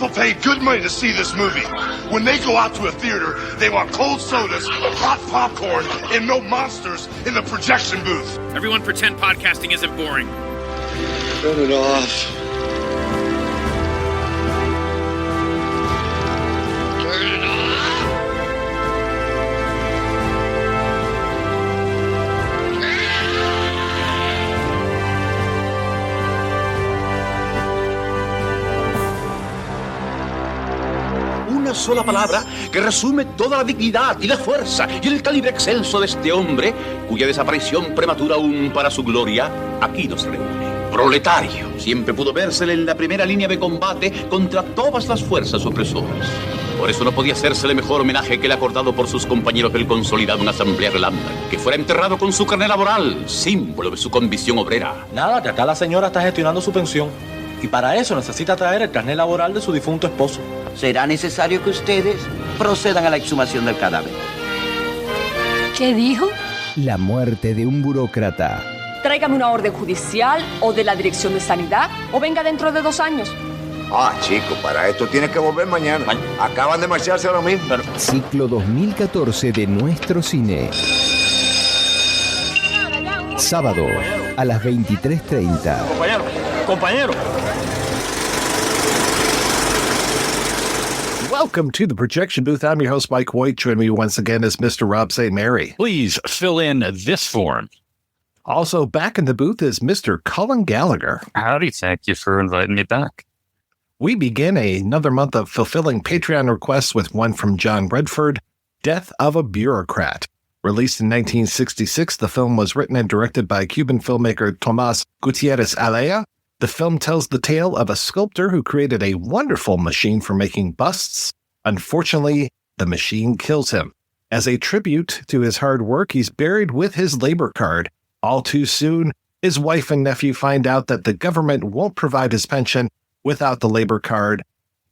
People pay good money to see this movie. When they go out to a theater, they want cold sodas, hot popcorn, and no monsters in the projection booth. Everyone pretend podcasting isn't boring. Turn it off. Turn it off. Una sola palabra que resume toda la dignidad y la fuerza y el calibre excelso de este hombre, cuya desaparición prematura aún para su gloria aquí nos reúne. Proletario. Siempre pudo vérsele en la primera línea de combate contra todas las fuerzas opresoras. Por eso no podía hacérsele mejor homenaje que el acordado por sus compañeros del consolidado en Asamblea Relanda, que fuera enterrado con su carnet laboral, símbolo de su convicción obrera. Nada, que acá la señora está gestionando su pensión. Y para eso necesita traer el carnet laboral de su difunto esposo. Será necesario que ustedes procedan a la exhumación del cadáver. ¿Qué dijo? La muerte de un burócrata. Tráigame una orden judicial o de la Dirección de Sanidad o venga dentro de 2 años. Ah, chico, para esto tienes que volver mañana. Acaban de marcharse ahora mismo. Ciclo 2014 de Nuestro Cine. Sábado a las 23:30. Compañero. Welcome to the projection booth. I'm your host, Mike White. Join me once again is Mr. Rob St. Mary. Please fill in this form. Also back in the booth is Mr. Colin Gallagher. Howdy, thank you for inviting me back. We begin another month of fulfilling Patreon requests with one from John Redford, Death of a Bureaucrat. Released in 1966, the film was written and directed by Cuban filmmaker Tomás Gutiérrez Alea. The film tells the tale of a sculptor who created a wonderful machine for making busts. Unfortunately, the machine kills him. As a tribute to his hard work, he's buried with his labor card. All too soon, his wife and nephew find out that the government won't provide his pension without the labor card.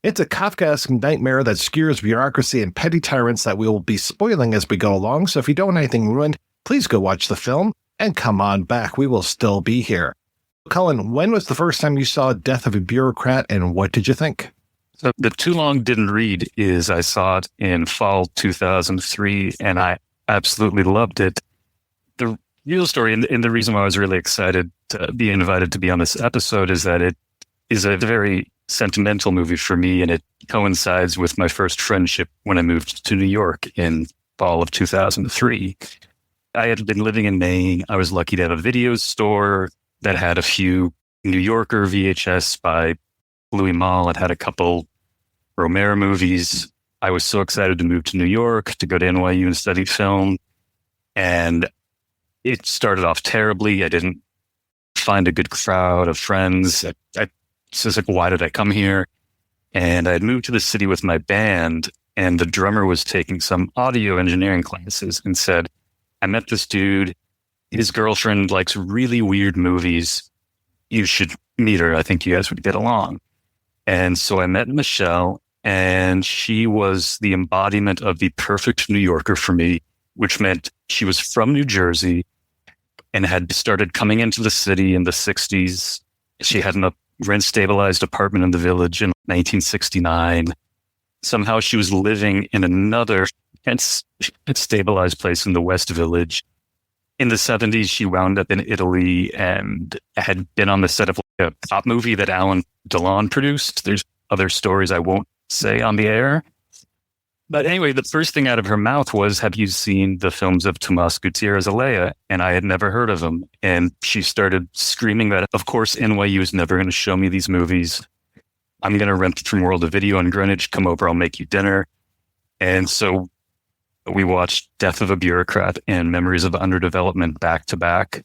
It's a Kafkaesque nightmare that skewers bureaucracy and petty tyrants that we will be spoiling as we go along, so if you don't want anything ruined, please go watch the film and come on back. We will still be here. Colin, when was the first time you saw Death of a Bureaucrat, and what did you think? So the Too Long Didn't Read is I saw it in fall 2003, and I absolutely loved it. The real story, and the reason why I was really excited to be invited to be on this episode, is that it is a very sentimental movie for me, and it coincides with my first friendship when I moved to New York in fall of 2003. I had been living in Maine. I was lucky to have a video store that had a few New Yorker VHS by Louis Malle. It had a couple Romero movies. I was so excited to move to New York, to go to NYU and study film. And it started off terribly. I didn't find a good crowd of friends. I was like, why did I come here? And I had moved to the city with my band, and the drummer was taking some audio engineering classes and said, I met this dude. His girlfriend likes really weird movies. You should meet her. I think you guys would get along. And so I met Michelle, and she was the embodiment of the perfect New Yorker for me, which meant she was from New Jersey and had started coming into the city in the 60s. She had a rent-stabilized apartment in the Village in 1969. Somehow she was living in another rent-stabilized place in the West Village. In the 70s, she wound up in Italy and had been on the set of a pop movie that Alan Delon produced. There's other stories I won't say on the air. But anyway, the first thing out of her mouth was, have you seen the films of Tomás Gutiérrez Alea? And I had never heard of them. And she started screaming that, of course, NYU is never going to show me these movies. I'm going to rent from World of Video in Greenwich. Come over, I'll make you dinner. And so we watched Death of a Bureaucrat and Memories of Underdevelopment back to back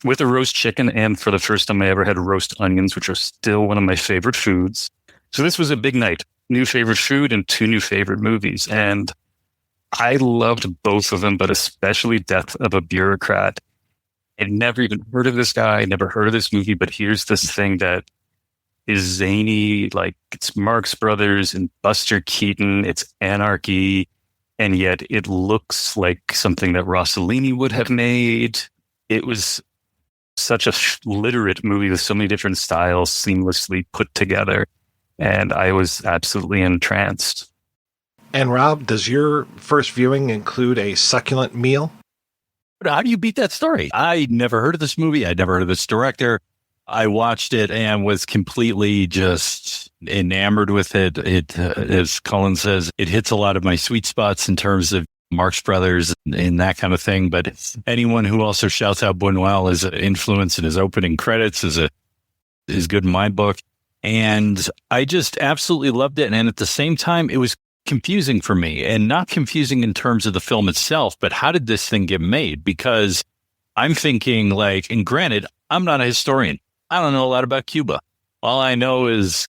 with a roast chicken. And for the first time I ever had roast onions, which are still one of my favorite foods. So this was a big night, new favorite food and 2 new favorite movies. And I loved both of them, but especially Death of a Bureaucrat. I'd never even heard of this guy, never heard of this movie, but here's this thing that is zany, like it's Marx Brothers and Buster Keaton, it's anarchy. And yet it looks like something that Rossellini would have made. It was such a literate movie with so many different styles seamlessly put together. and I was absolutely entranced. And Rob, does your first viewing include a succulent meal? How do you beat that story? I never heard of this movie. I'd never heard of this director. I watched it and was completely just enamored with it. It, as Cullen says, it hits a lot of my sweet spots in terms of Marx Brothers and that kind of thing. But anyone who also shouts out Buñuel as an influence in his opening credits is good in my book. And I just absolutely loved it. And at the same time, it was confusing for me, and not confusing in terms of the film itself, but how did this thing get made? Because I'm thinking like, and granted, I'm not a historian. I don't know a lot about Cuba. All I know is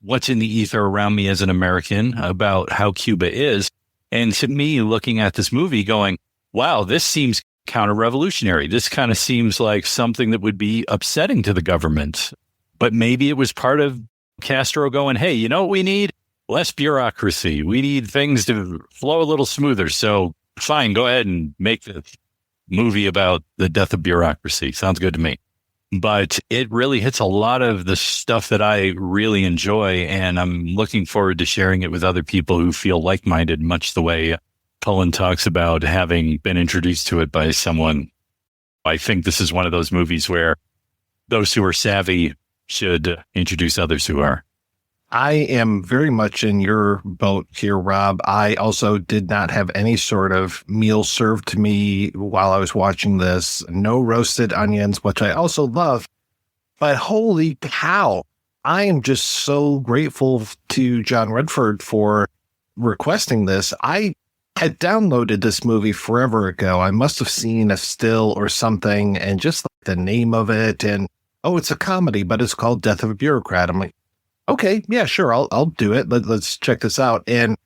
what's in the ether around me as an American about how Cuba is. And to me, looking at this movie going, wow, this seems counter-revolutionary. This kind of seems like something that would be upsetting to the government. But maybe it was part of Castro going, hey, you know what we need? Less bureaucracy. We need things to flow a little smoother. So fine, go ahead and make the movie about the death of bureaucracy. Sounds good to me. But it really hits a lot of the stuff that I really enjoy. And I'm looking forward to sharing it with other people who feel like-minded, much the way Cullen talks about having been introduced to it by someone. I think this is one of those movies where those who are savvy should introduce others who are. I am very much in your boat here, Rob. I also did not have any sort of meal served to me while I was watching this. No roasted onions, which I also love. But holy cow, I am just so grateful to John Redford for requesting this. I had downloaded this movie forever ago. I must have seen a still or something, and just like the name of it, and oh, it's a comedy, but it's called Death of a Bureaucrat. I'm like, okay, yeah, sure, I'll do it. Let's check this out. And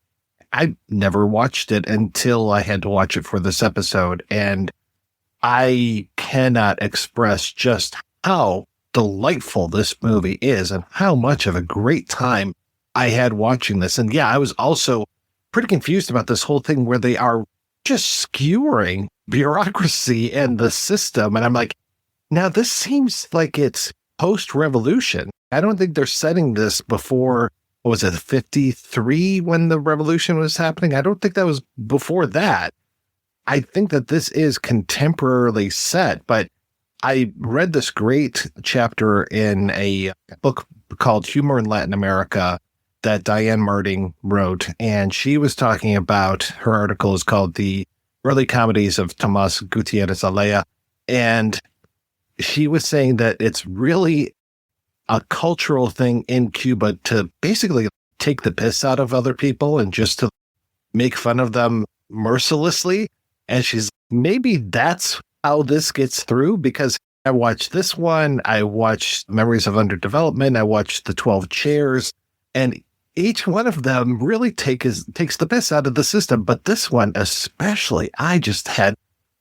I never watched it until I had to watch it for this episode. And I cannot express just how delightful this movie is and how much of a great time I had watching this. And yeah, I was also pretty confused about this whole thing where they are just skewering bureaucracy and the system. And I'm like, now this seems like it's post-revolution. I don't think they're setting this before, what was it, 53 when the revolution was happening? I don't think that was before that. I think that this is contemporarily set, but I read this great chapter in a book called Humor in Latin America that Diane Marting wrote, and she was talking about, her article is called The Early Comedies of Tomas Gutierrez Alea, and she was saying that it's really a cultural thing in Cuba to basically take the piss out of other people and just to make fun of them mercilessly. And she's, maybe that's how this gets through, because I watched this one, I watched Memories of Underdevelopment, I watched The 12 Chairs, and each one of them really takes the piss out of the system. But this one especially, I just had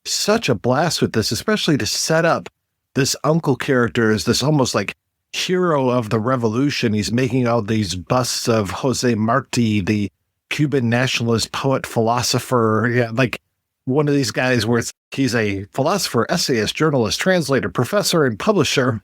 such a blast with this, especially to set up this uncle character as this almost like hero of the revolution. He's making all these busts of Jose Marti, the Cuban nationalist poet philosopher. Yeah, like one of these guys where he's a philosopher, essayist, journalist, translator, professor, and publisher,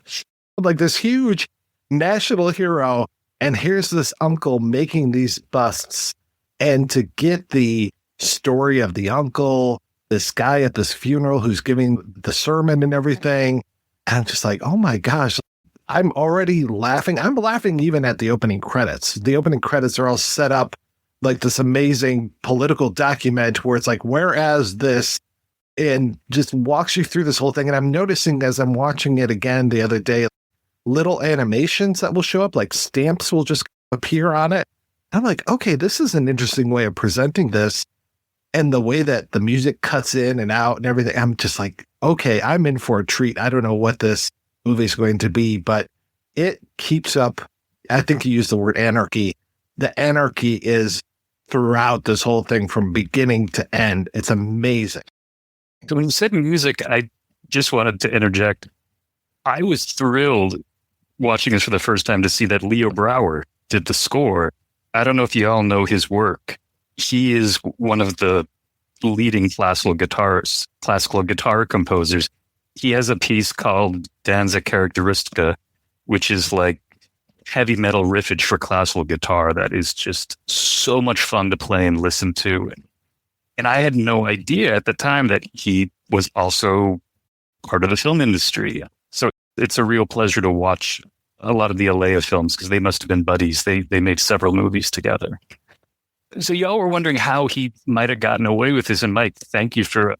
like this huge national hero. And here's this uncle making these busts. And to get the story of the uncle, this guy at this funeral who's giving the sermon and everything, and I'm just like, oh my gosh, I'm already laughing. I'm laughing even at the opening credits. The opening credits are all set up like this amazing political document where it's like, whereas this, and just walks you through this whole thing. And I'm noticing as I'm watching it again the other day, little animations that will show up, like stamps will just appear on it. I'm like, okay, this is an interesting way of presenting this. And the way that the music cuts in and out and everything, I'm just like, okay, I'm in for a treat. I don't know what this movie is going to be, but it keeps up. I think you used the word anarchy. The anarchy is throughout this whole thing from beginning to end. It's amazing. So when you said music, I just wanted to interject. I was thrilled watching this for the first time to see that Leo Brouwer did the score. I don't know if you all know his work. He is one of the leading classical guitar composers. He has a piece called Danza Characteristica, which is like heavy metal riffage for classical guitar that is just so much fun to play and listen to. And I had no idea at the time that he was also part of the film industry. So it's a real pleasure to watch a lot of the Alea films because they must have been buddies. They made several movies together. So y'all were wondering how he might have gotten away with this. And Mike, thank you for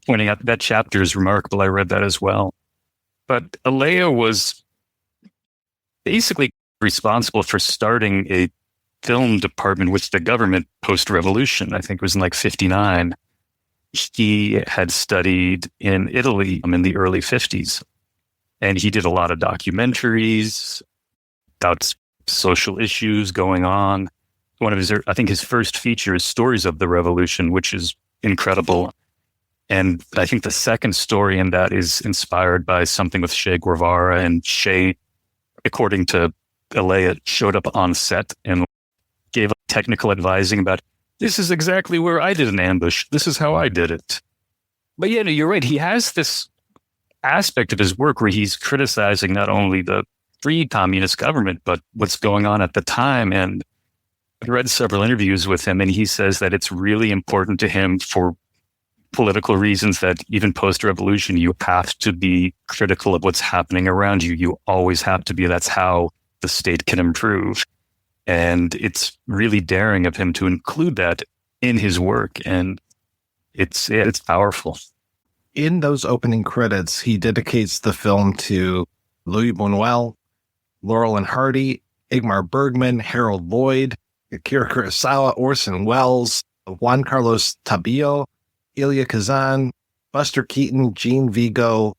pointing out that chapter is remarkable. I read that as well. But Alea was basically responsible for starting a film department with the government post-revolution. I think it was in like 59. He had studied in Italy in the early 50s. And he did a lot of documentaries about social issues going on. One of his, I think his first feature is Stories of the Revolution, which is incredible. And I think the second story in that is inspired by something with Che Guevara. And Che, according to Alea, showed up on set and gave technical advising about, this is exactly where I did an ambush. This is how I did it. But yeah, no, you're right. He has this aspect of his work where he's criticizing not only the free communist government, but what's going on at the time. And I read several interviews with him, and he says that it's really important to him for political reasons that even post-revolution, you have to be critical of what's happening around you. You always have to be. That's how the state can improve. And it's really daring of him to include that in his work. And it's powerful. In those opening credits, he dedicates the film to Louis Buñuel, Laurel and Hardy, Ingmar Bergman, Harold Lloyd, Akira Kurosawa, Orson Welles, Juan Carlos Tabillo, Elia Kazan, Buster Keaton, Jean Vigo,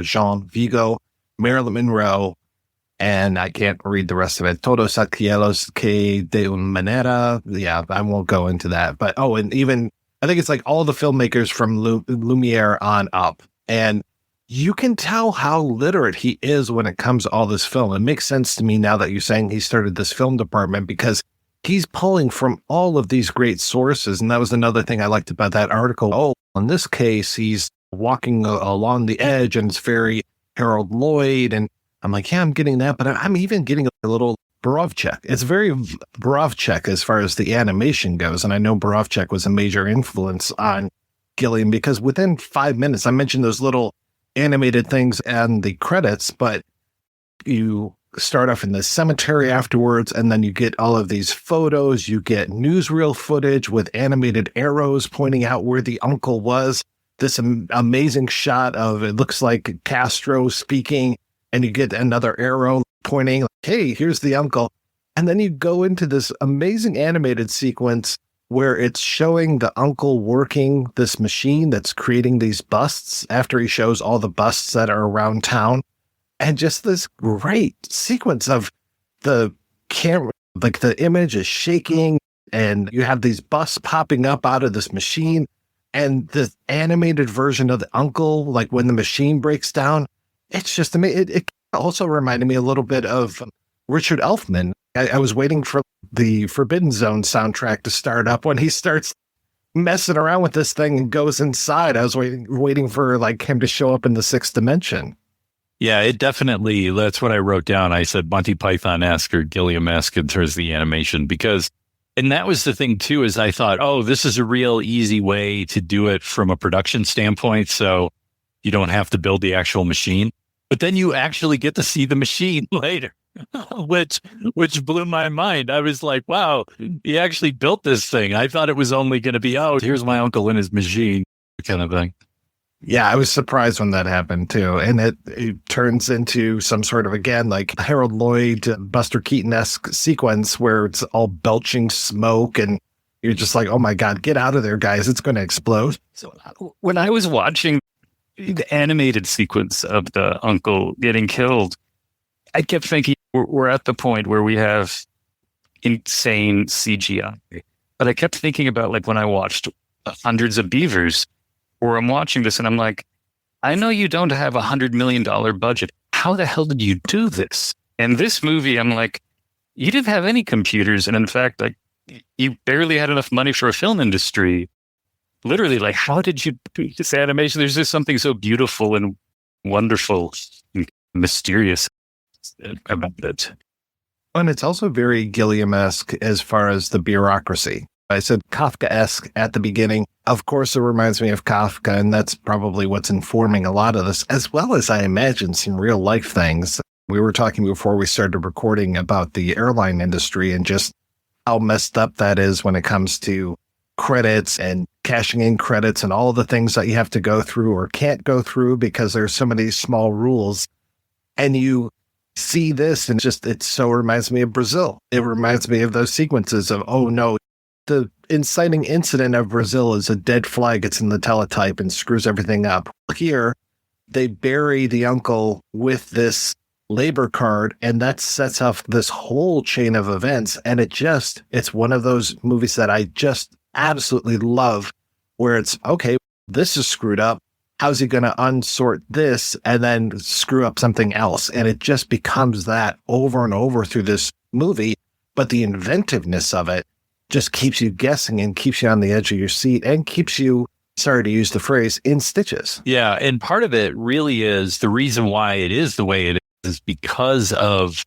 Jean Vigo, Marilyn Monroe, and I can't read the rest of it. Todos aquellos que de una manera. Yeah, I won't go into that. But, and even, I think it's like all the filmmakers from Lumiere on up. And you can tell how literate he is when it comes to all this film. It makes sense to me now that you're saying he started this film department because he's pulling from all of these great sources. And that was another thing I liked about that article. In this case, he's walking along the edge and it's very Harold Lloyd. And I'm like, yeah, I'm getting that. But I'm even getting a little Bureaucrat. It's very Bureaucrat as far as the animation goes. And I know Bureaucrat was a major influence on Gilliam because within 5 minutes, I mentioned those little animated things and the credits, but you start off in the cemetery afterwards, and then you get all of these photos. You get newsreel footage with animated arrows pointing out where the uncle was. This amazing shot of, it looks like Castro speaking, and you get another arrow pointing, like, hey, here's the uncle. And then you go into this amazing animated sequence where it's showing the uncle working this machine that's creating these busts after he shows all the busts that are around town. And just this great sequence of the camera, like the image is shaking and you have these busts popping up out of this machine, and the animated version of the uncle, like when the machine breaks down, it's just amazing. It also reminded me a little bit of Richard Elfman. I was waiting for the Forbidden Zone soundtrack to start up when he starts messing around with this thing and goes inside. I was waiting for like him to show up in the sixth dimension. Yeah, it definitely, that's what I wrote down. I said Monty Python-esque or Gilliam-esque in terms of the animation, because, and that was the thing too, is I thought, this is a real easy way to do it from a production standpoint, so you don't have to build the actual machine. But then you actually get to see the machine later, which blew my mind. I was like, wow, he actually built this thing. I thought it was only going to be, here's my uncle and his machine kind of thing. Yeah, I was surprised when that happened too. And it turns into some sort of, again, like Harold Lloyd, Buster Keaton-esque sequence where it's all belching smoke and you're just like, oh my God, get out of there, guys. It's going to explode. So when I was watching the animated sequence of the uncle getting killed, I kept thinking we're at the point where we have insane CGI. But I kept thinking about like when I watched Hundreds of Beavers, where I'm watching this and I'm like, I know you don't have $100 million budget. How the hell did you do this? And this movie, I'm like, you didn't have any computers. And in fact, like you barely had enough money for a film industry. Literally, like, how did you do this animation? There's just something so beautiful and wonderful and mysterious about it. And it's also very Gilliam-esque as far as the bureaucracy. I said Kafka-esque at the beginning. Of course, it reminds me of Kafka, and that's probably what's informing a lot of this, as well as I imagine some real life things. We were talking before we started recording about the airline industry and just how messed up that is when it comes to credits and cashing in credits and all the things that you have to go through or can't go through because there's so many small rules. And you see this and it so reminds me of Brazil. It reminds me of those sequences of, oh no, the inciting incident of Brazil is a dead flag. It's in the teletype and screws everything up. Here, they bury the uncle with this labor card, and that sets off this whole chain of events. And it's one of those movies that I just absolutely love, where it's, okay, this is screwed up. How's he going to unsort this and then screw up something else? And it just becomes that over and over through this movie. But the inventiveness of it just keeps you guessing and keeps you on the edge of your seat and keeps you, sorry to use the phrase, in stitches. Yeah. And part of it really is the reason why it is the way it is because of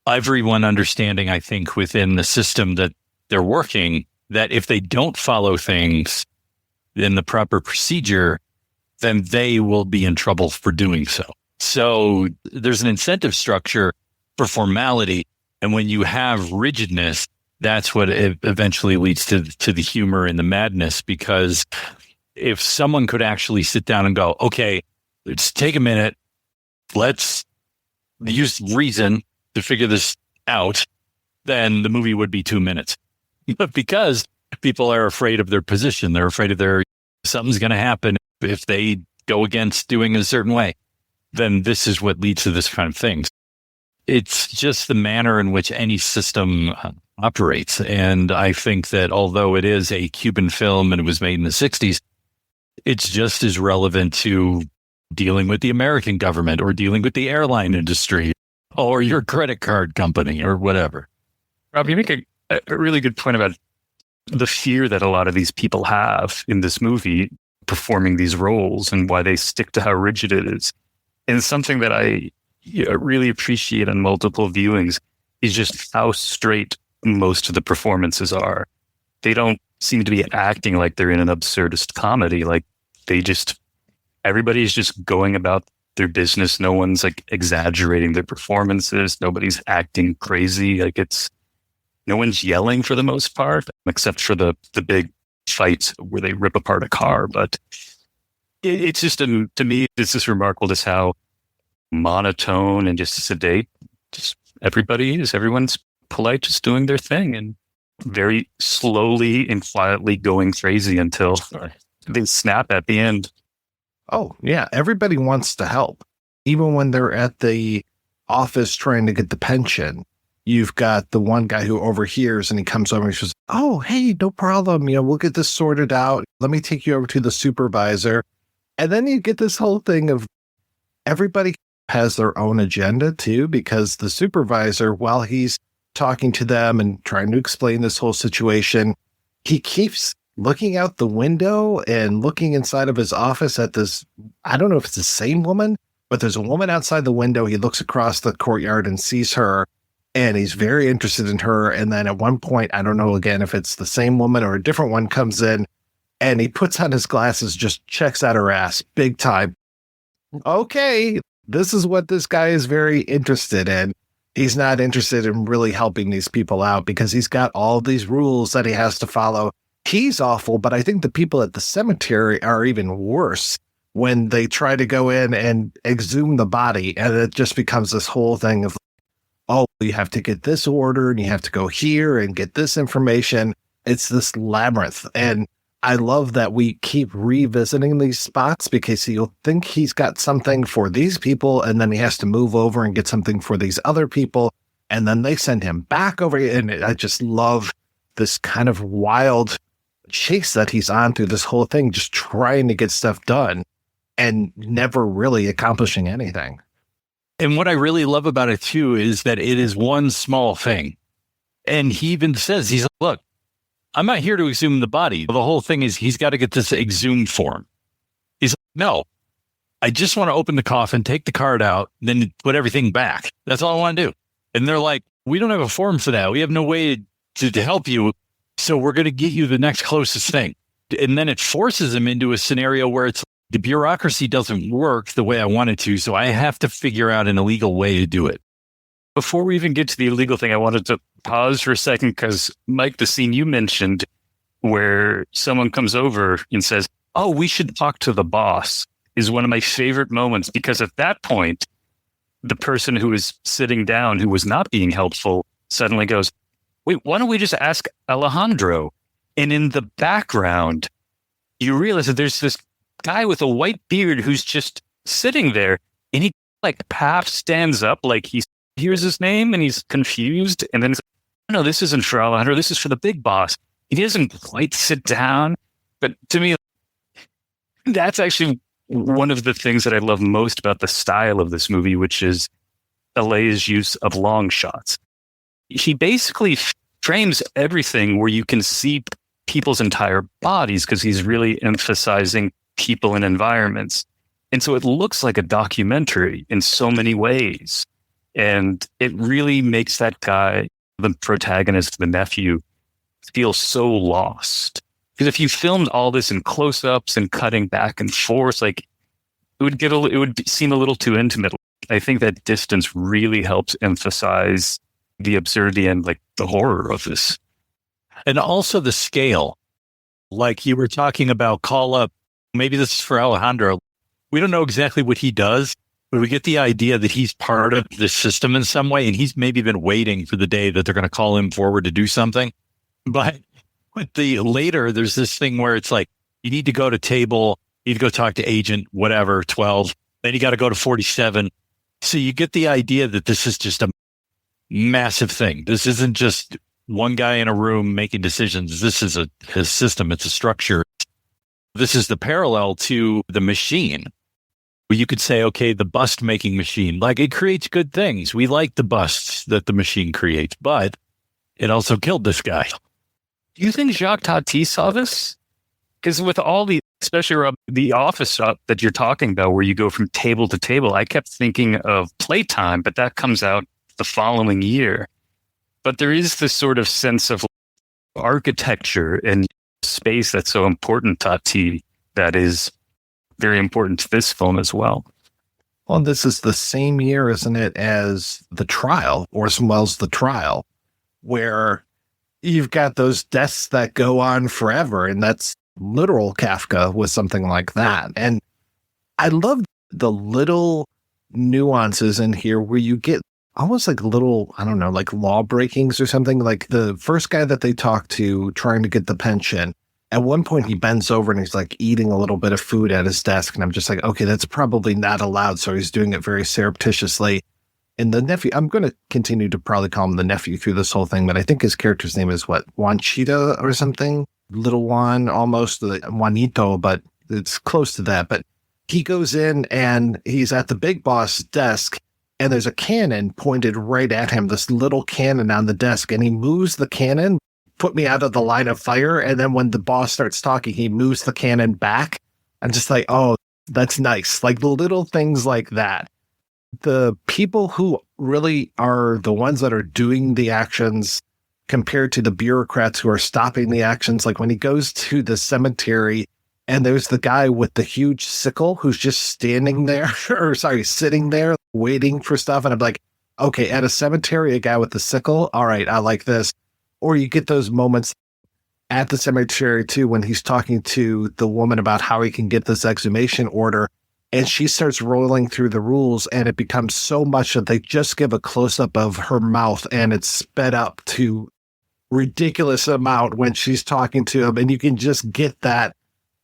everyone understanding, I think, within the system that they're working, that if they don't follow things in the proper procedure, then they will be in trouble for doing so. So there's an incentive structure for formality. And when you have rigidness, that's what eventually leads to the humor and the madness. Because if someone could actually sit down and go, okay, let's take a minute, let's use reason to figure this out, then the movie would be 2 minutes. But because people are afraid of their position, they're afraid of something's going to happen if they go against doing it a certain way, then this is what leads to this kind of thing. It's just the manner in which any system operates. And I think that although it is a Cuban film and it was made in the 60s, it's just as relevant to dealing with the American government or dealing with the airline industry or your credit card company or whatever. Rob, you make a really good point about the fear that a lot of these people have in this movie performing these roles and why they stick to how rigid it is. And something that I really appreciate on multiple viewings is just how straight most of the performances are. They don't seem to be acting like they're in an absurdist comedy. Like everybody's just going about their business. No one's like exaggerating their performances. Nobody's acting crazy. No one's yelling for the most part, except for the big fights where they rip apart a car. But it's just, to me, it's just remarkable just how monotone and just sedate just everybody is. Everyone's polite, just doing their thing and very slowly and quietly going crazy until they snap at the end. Oh, yeah. Everybody wants to help. Even when they're at the office trying to get the pension, you've got the one guy who overhears and he comes over and he says, oh, hey, no problem. We'll get this sorted out. Let me take you over to the supervisor. And then you get this whole thing of everybody has their own agenda too, because the supervisor, while he's talking to them and trying to explain this whole situation, he keeps looking out the window and looking inside of his office at this, I don't know if it's the same woman, but there's a woman outside the window. He looks across the courtyard and sees her. And he's very interested in her. And then at one point, I don't know, again, if it's the same woman or a different one, comes in and he puts on his glasses, just checks out her ass big time. Okay, this is what this guy is very interested in. He's not interested in really helping these people out because he's got all these rules that he has to follow. He's awful, but I think the people at the cemetery are even worse when they try to go in and exhume the body. And it just becomes this whole thing of, oh, you have to get this order and you have to go here and get this information. It's this labyrinth. And I love that we keep revisiting these spots because you'll think he's got something for these people and then he has to move over and get something for these other people. And then they send him back over. And I just love this kind of wild chase that he's on through this whole thing, just trying to get stuff done and never really accomplishing anything. And what I really love about it, too, is that it is one small thing. And he even says, he's like, look, I'm not here to exhume the body. The whole thing is he's got to get this exhumed form. He's like, no, I just want to open the coffin, take the card out, then put everything back. That's all I want to do. And they're like, we don't have a form for that. We have no way to help you. So we're going to get you the next closest thing. And then it forces him into a scenario where it's the bureaucracy doesn't work the way I want it to. So I have to figure out an illegal way to do it. Before we even get to the illegal thing, I wanted to pause for a second because, Mike, the scene you mentioned where someone comes over and says, "Oh, we should talk to the boss," is one of my favorite moments, because at that point, the person who is sitting down, who was not being helpful, suddenly goes, "Wait, why don't we just ask Alejandro?" And in the background, you realize that there's this guy with a white beard who's just sitting there, and he like half stands up, like he hears his name and he's confused. And then he's like, "No, this isn't for Alejandro. This is for the big boss." He doesn't quite sit down. But to me, that's actually one of the things that I love most about the style of this movie, which is LA's use of long shots. He basically frames everything where you can see people's entire bodies because he's really emphasizing people and environments. And so it looks like a documentary in so many ways. And it really makes that guy, the protagonist, the nephew, feel so lost. Because if you filmed all this in close-ups and cutting back and forth, like it would seem a little too intimate. I think that distance really helps emphasize the absurdity and like the horror of this. And also the scale. Like you were talking about, call up, maybe this is for Alejandro. We don't know exactly what he does, but we get the idea that he's part of the system in some way, and he's maybe been waiting for the day that they're going to call him forward to do something. But with the later, there's this thing where it's like, you need to go to table, you need to go talk to agent, whatever, 12, then you got to go to 47. So you get the idea that this is just a massive thing. This isn't just one guy in a room making decisions. This is a system. It's a structure. This is the parallel to the machine. Where you could say, okay, the bust making machine, like it creates good things. We like the busts that the machine creates, but it also killed this guy. Do you think Jacques Tati saw this? Because with all the, especially around the office shop that you're talking about, where you go from table to table, I kept thinking of Playtime, but that comes out the following year. But there is this sort of sense of architecture and space that's so important to Tati that is very important to this film as well. Well, this is the same year, isn't it, as The Trial, Orson Welles' The Trial, where you've got those desks that go on forever, and that's literal Kafka with something like that. And I love the little nuances in here where you get almost like little, I don't know, like law breakings or something. Like the first guy that they talk to trying to get the pension, at one point he bends over and he's like eating a little bit of food at his desk. And I'm just like, okay, that's probably not allowed. So he's doing it very surreptitiously. And the nephew, I'm going to continue to probably call him the nephew through this whole thing, but I think his character's name is what, Juanchita or something? Little Juan, almost Juanito, but it's close to that. But he goes in and he's at the big boss desk and there's a cannon pointed right at him, this little cannon on the desk, and he moves the cannon, put me out of the line of fire. And then when the boss starts talking, he moves the cannon back. I'm just like, oh, that's nice. Like the little things like that. The people who really are the ones that are doing the actions compared to the bureaucrats who are stopping the actions. Like when he goes to the cemetery and there's the guy with the huge sickle who's just standing there, sitting there waiting for stuff. And I'm like, okay, at a cemetery, a guy with the sickle. All right, I like this. Or you get those moments at the cemetery too, when he's talking to the woman about how he can get this exhumation order. And she starts rolling through the rules, and it becomes so much that they just give a close-up of her mouth, and it's sped up to ridiculous amount when she's talking to him. And you can just get that,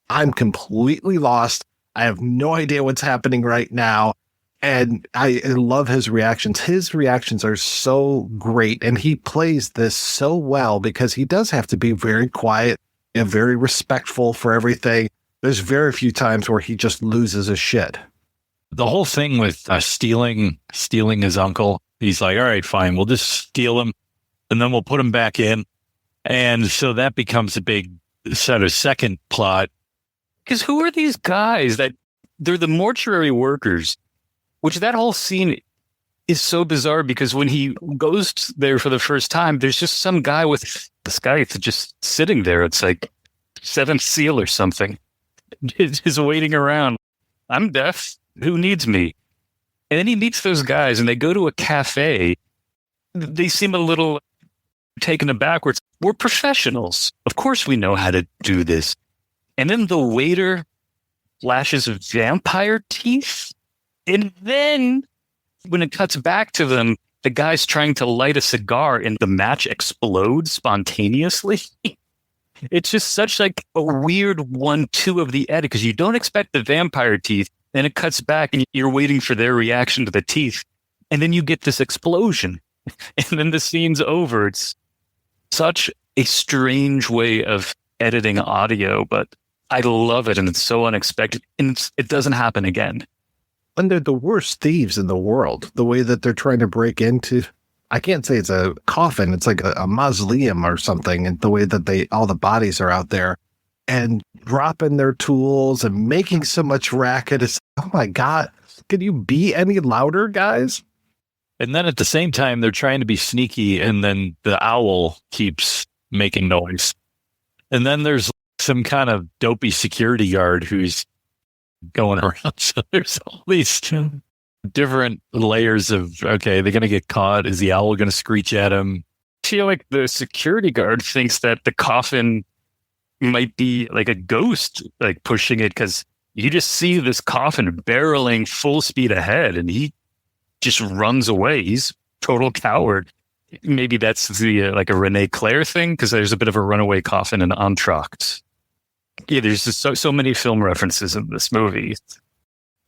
I'm completely lost. I have no idea what's happening right now. And I love his reactions. His reactions are so great, and he plays this so well because he does have to be very quiet and very respectful for everything. There's very few times where he just loses his shit. The whole thing with stealing his uncle, he's like, all right, fine, we'll just steal him and then we'll put him back in. And so that becomes a big sort of second plot. Because who are these guys that they're the mortuary workers, which that whole scene is so bizarre because when he goes there for the first time, there's just some guy with the scythe just sitting there. It's like Seventh Seal or something. Just waiting around. I'm deaf. Who needs me? And then he meets those guys and they go to a cafe. They seem a little taken aback. We're professionals. Of course we know how to do this. And then the waiter flashes vampire teeth. And then when it cuts back to them, the guy's trying to light a cigar and the match explodes spontaneously. It's just such like a weird 1-2 of the edit because you don't expect the vampire teeth. Then it cuts back and you're waiting for their reaction to the teeth. And then you get this explosion. And then the scene's over. It's such a strange way of editing audio, but I love it. And it's so unexpected. And it doesn't happen again. And they're the worst thieves in the world. The way that they're trying to break into, I can't say it's a coffin. It's like a mausoleum or something. And the way that all the bodies are out there and dropping their tools and making so much racket. It's, oh my God, can you be any louder, guys? And then at the same time, they're trying to be sneaky. And then the owl keeps making noise. And then there's some kind of dopey security guard who's going around. So there's all these different layers of, okay, they're going to get caught. Is the owl going to screech at him? I feel like the security guard thinks that the coffin might be like a ghost, like pushing it, because you just see this coffin barreling full speed ahead and he just runs away. He's total coward. Maybe that's the like a Rene Claire thing, because there's a bit of a runaway coffin in Entr'acte. Yeah, there's just so many film references in this movie.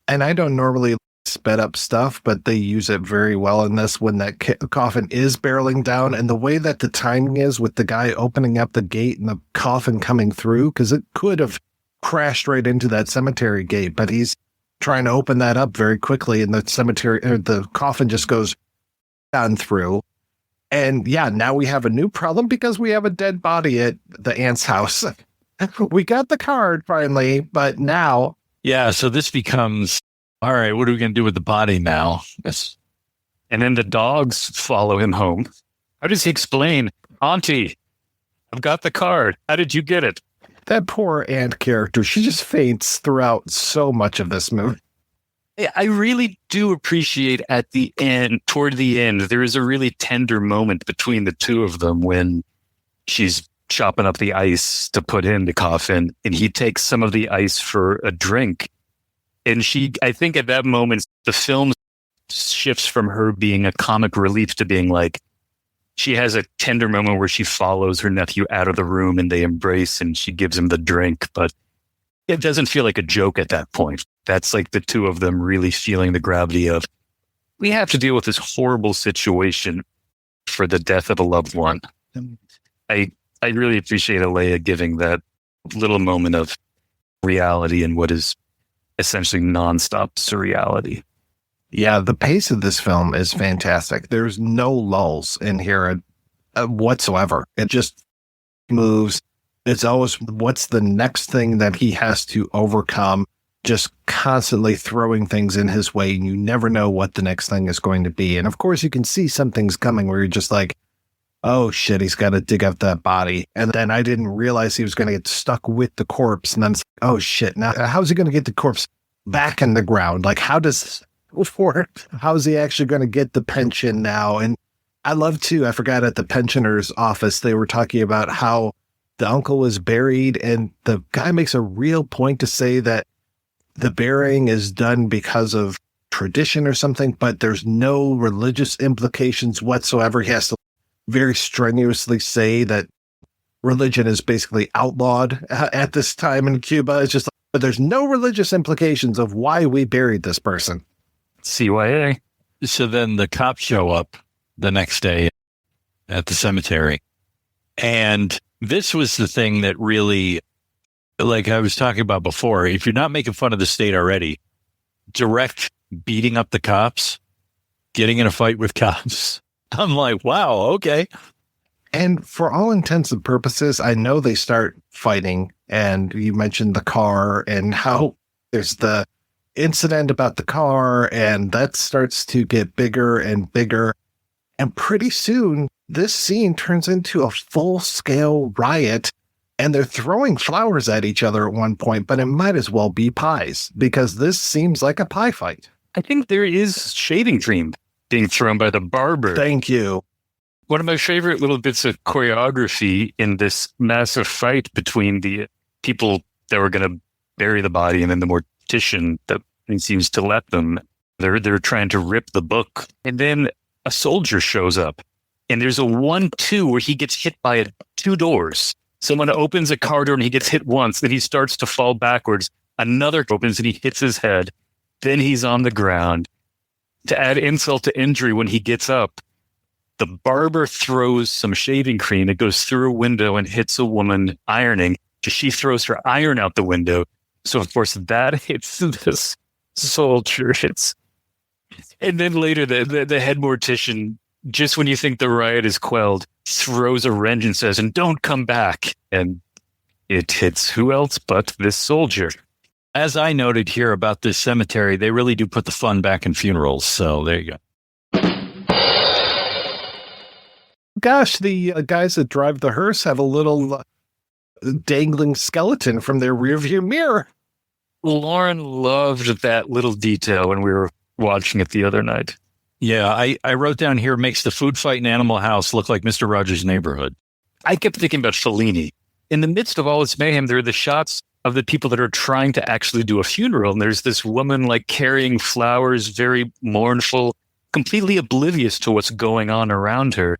And I don't normally sped up stuff, but they use it very well in this when that coffin is barreling down, and the way that the timing is with the guy opening up the gate and the coffin coming through, because it could have crashed right into that cemetery gate, but he's trying to open that up very quickly, and the cemetery or the coffin just goes on through. And yeah, now we have a new problem because we have a dead body at the aunt's house. We got the card finally, but now. Yeah, so this becomes, all right, what are we going to do with the body now? Yes. And then the dogs follow him home. How does he explain, Auntie, I've got the card. How did you get it? That poor aunt character, she just faints throughout so much of this movie. I really do appreciate at the end, toward the end, there is a really tender moment between the two of them when she's chopping up the ice to put in the coffin and he takes some of the ice for a drink. And I think at that moment, the film shifts from her being a comic relief to being like, she has a tender moment where she follows her nephew out of the room and they embrace and she gives him the drink. But it doesn't feel like a joke at that point. That's like the two of them really feeling the gravity of, we have to deal with this horrible situation for the death of a loved one. I really appreciate Alea giving that little moment of reality in what is essentially nonstop surreality. Yeah, the pace of this film is fantastic. There's no lulls in here whatsoever. It just moves. It's always what's the next thing that he has to overcome, just constantly throwing things in his way, and you never know what the next thing is going to be. And of course, you can see some things coming where you're just like, oh shit, he's got to dig up that body. And then I didn't realize he was going to get stuck with the corpse. And then it's like, oh shit, now how's he going to get the corpse back in the ground? Like, how does how's he actually going to get the pension now? And I love too, I forgot at the pensioner's office, they were talking about how the uncle was buried, and the guy makes a real point to say that the burying is done because of tradition or something, but there's no religious implications whatsoever. He has to very strenuously say that religion is basically outlawed at this time in Cuba. It's just, but there's no religious implications of why we buried this person. CYA. So then the cops show up the next day at the cemetery. And this was the thing that really, like I was talking about before, if you're not making fun of the state already, direct beating up the cops, getting in a fight with cops. I'm like, wow, okay. And for all intents and purposes, I know they start fighting. And you mentioned the car and how there's the incident about the car, and that starts to get bigger and bigger. And pretty soon, this scene turns into a full-scale riot, and they're throwing flowers at each other at one point, but it might as well be pies, because this seems like a pie fight. I think there is shaving cream being thrown by the barber. Thank you. One of my favorite little bits of choreography in this massive fight between the people that were going to bury the body and then the mortician that seems to let them. They're trying to rip the book. And then a soldier shows up. And there's a 1-2 where he gets hit by 2 doors. Someone opens a car door and he gets hit once. Then he starts to fall backwards. Another opens and he hits his head. Then he's on the ground. To add insult to injury, when he gets up, the barber throws some shaving cream. It goes through a window and hits a woman ironing. She throws her iron out the window. So, of course, that hits this soldier. And then later, the head mortician, just when you think the riot is quelled, throws a wrench and says, "And don't come back." And it hits who else but this soldier. As I noted here about this cemetery, they really do put the fun back in funerals. So there you go. Gosh, the guys that drive the hearse have a little dangling skeleton from their rearview mirror. Lauren loved that little detail when we were watching it the other night. Yeah, I wrote down here, makes the food fight in Animal House look like Mr. Rogers' Neighborhood. I kept thinking about Fellini. In the midst of all this mayhem, there are the shots of the people that are trying to actually do a funeral. And there's this woman like carrying flowers, very mournful, completely oblivious to what's going on around her.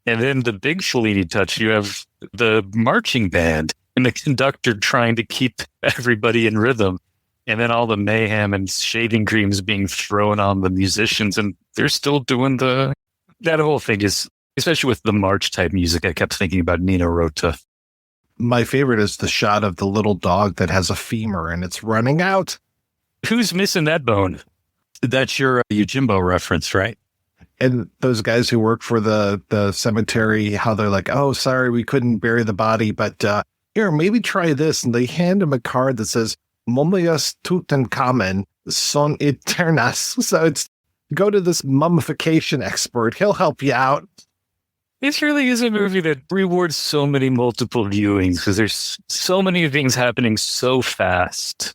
And then the big Fellini touch, you have the marching band and the conductor trying to keep everybody in rhythm. And then all the mayhem and shaving creams being thrown on the musicians. And they're still doing that whole thing is, especially with the march type music, I kept thinking about Nino Rota. My favorite is the shot of the little dog that has a femur and it's running out. Who's missing that bone? That's your Yojimbo reference, right? And those guys who work for the cemetery, how they're like, "Oh, sorry, we couldn't bury the body, but here, maybe try this." And they hand him a card that says, "Momias Tutankhamen son eternas." So it's, go to this mummification expert. He'll help you out. This really is a movie that rewards so many multiple viewings because there's so many things happening so fast.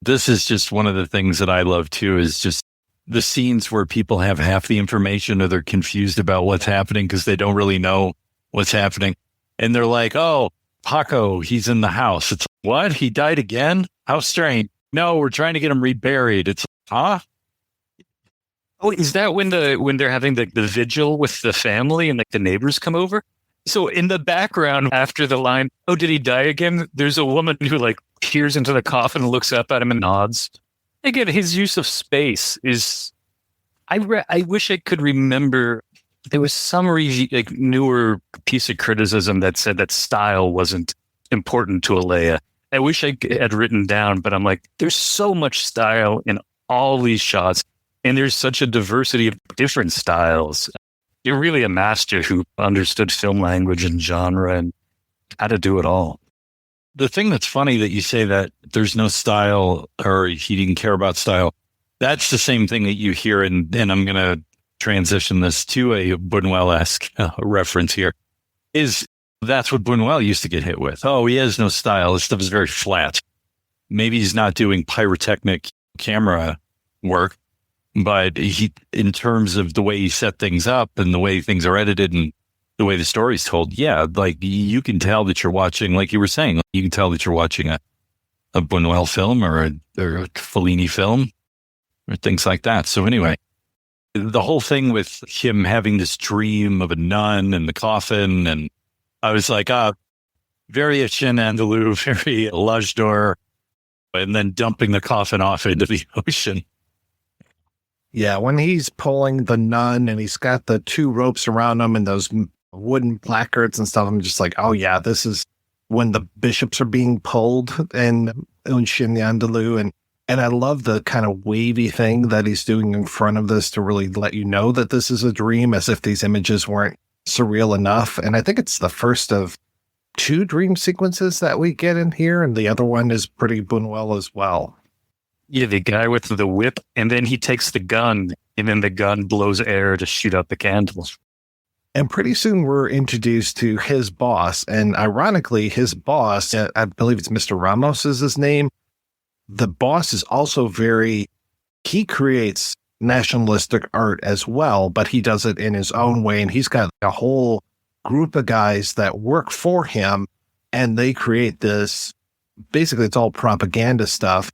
This is just one of the things that I love too, is just the scenes where people have half the information or they're confused about what's happening because they don't really know what's happening. And they're like, "Oh, Paco, he's in the house." It's what? He died again? How strange. No, we're trying to get him reburied. It's, huh? Oh, is that when they're having the vigil with the family and like the neighbors come over? So in the background after the line, "Oh, did he die again?" There's a woman who like peers into the coffin and looks up at him and nods. Again, his use of space is, I wish I could remember, there was some newer piece of criticism that said that style wasn't important to Alea. I wish I had written down, but I'm like, there's so much style in all these shots, and there's such a diversity of different styles. You're really a master who understood film language and genre and how to do it all. The thing that's funny that you say that there's no style or he didn't care about style, that's the same thing that you hear, and I'm going to transition this to a Buñuel-esque reference here, is that's what Buñuel used to get hit with. Oh, he has no style. His stuff is very flat. Maybe he's not doing pyrotechnic camera work, but he, in terms of the way he set things up and the way things are edited and the way the story's told, yeah, like you can tell that you're watching, like you were saying, you can tell that you're watching a Buñuel film or a Fellini film or things like that. So anyway, the whole thing with him having this dream of a nun and the coffin, and I was like, very Chien Andalou, very L'Age and then dumping the coffin off into the ocean. Yeah, when he's pulling the nun and he's got the 2 ropes around him and those wooden placards and stuff, I'm just like, oh yeah, this is when the bishops are being pulled in Chien Andalou. And I love the kind of wavy thing that he's doing in front of this to really let you know that this is a dream, as if these images weren't surreal enough. And I think it's the first of 2 dream sequences that we get in here, and the other one is pretty Buñuel as well. Yeah, the guy with the whip, and then he takes the gun, and then the gun blows air to shoot out the candles. And pretty soon we're introduced to his boss. And ironically, his boss, I believe it's Mr. Ramos is his name. The boss is also he creates nationalistic art as well, but he does it in his own way. And he's got a whole group of guys that work for him, and they create this, basically it's all propaganda stuff.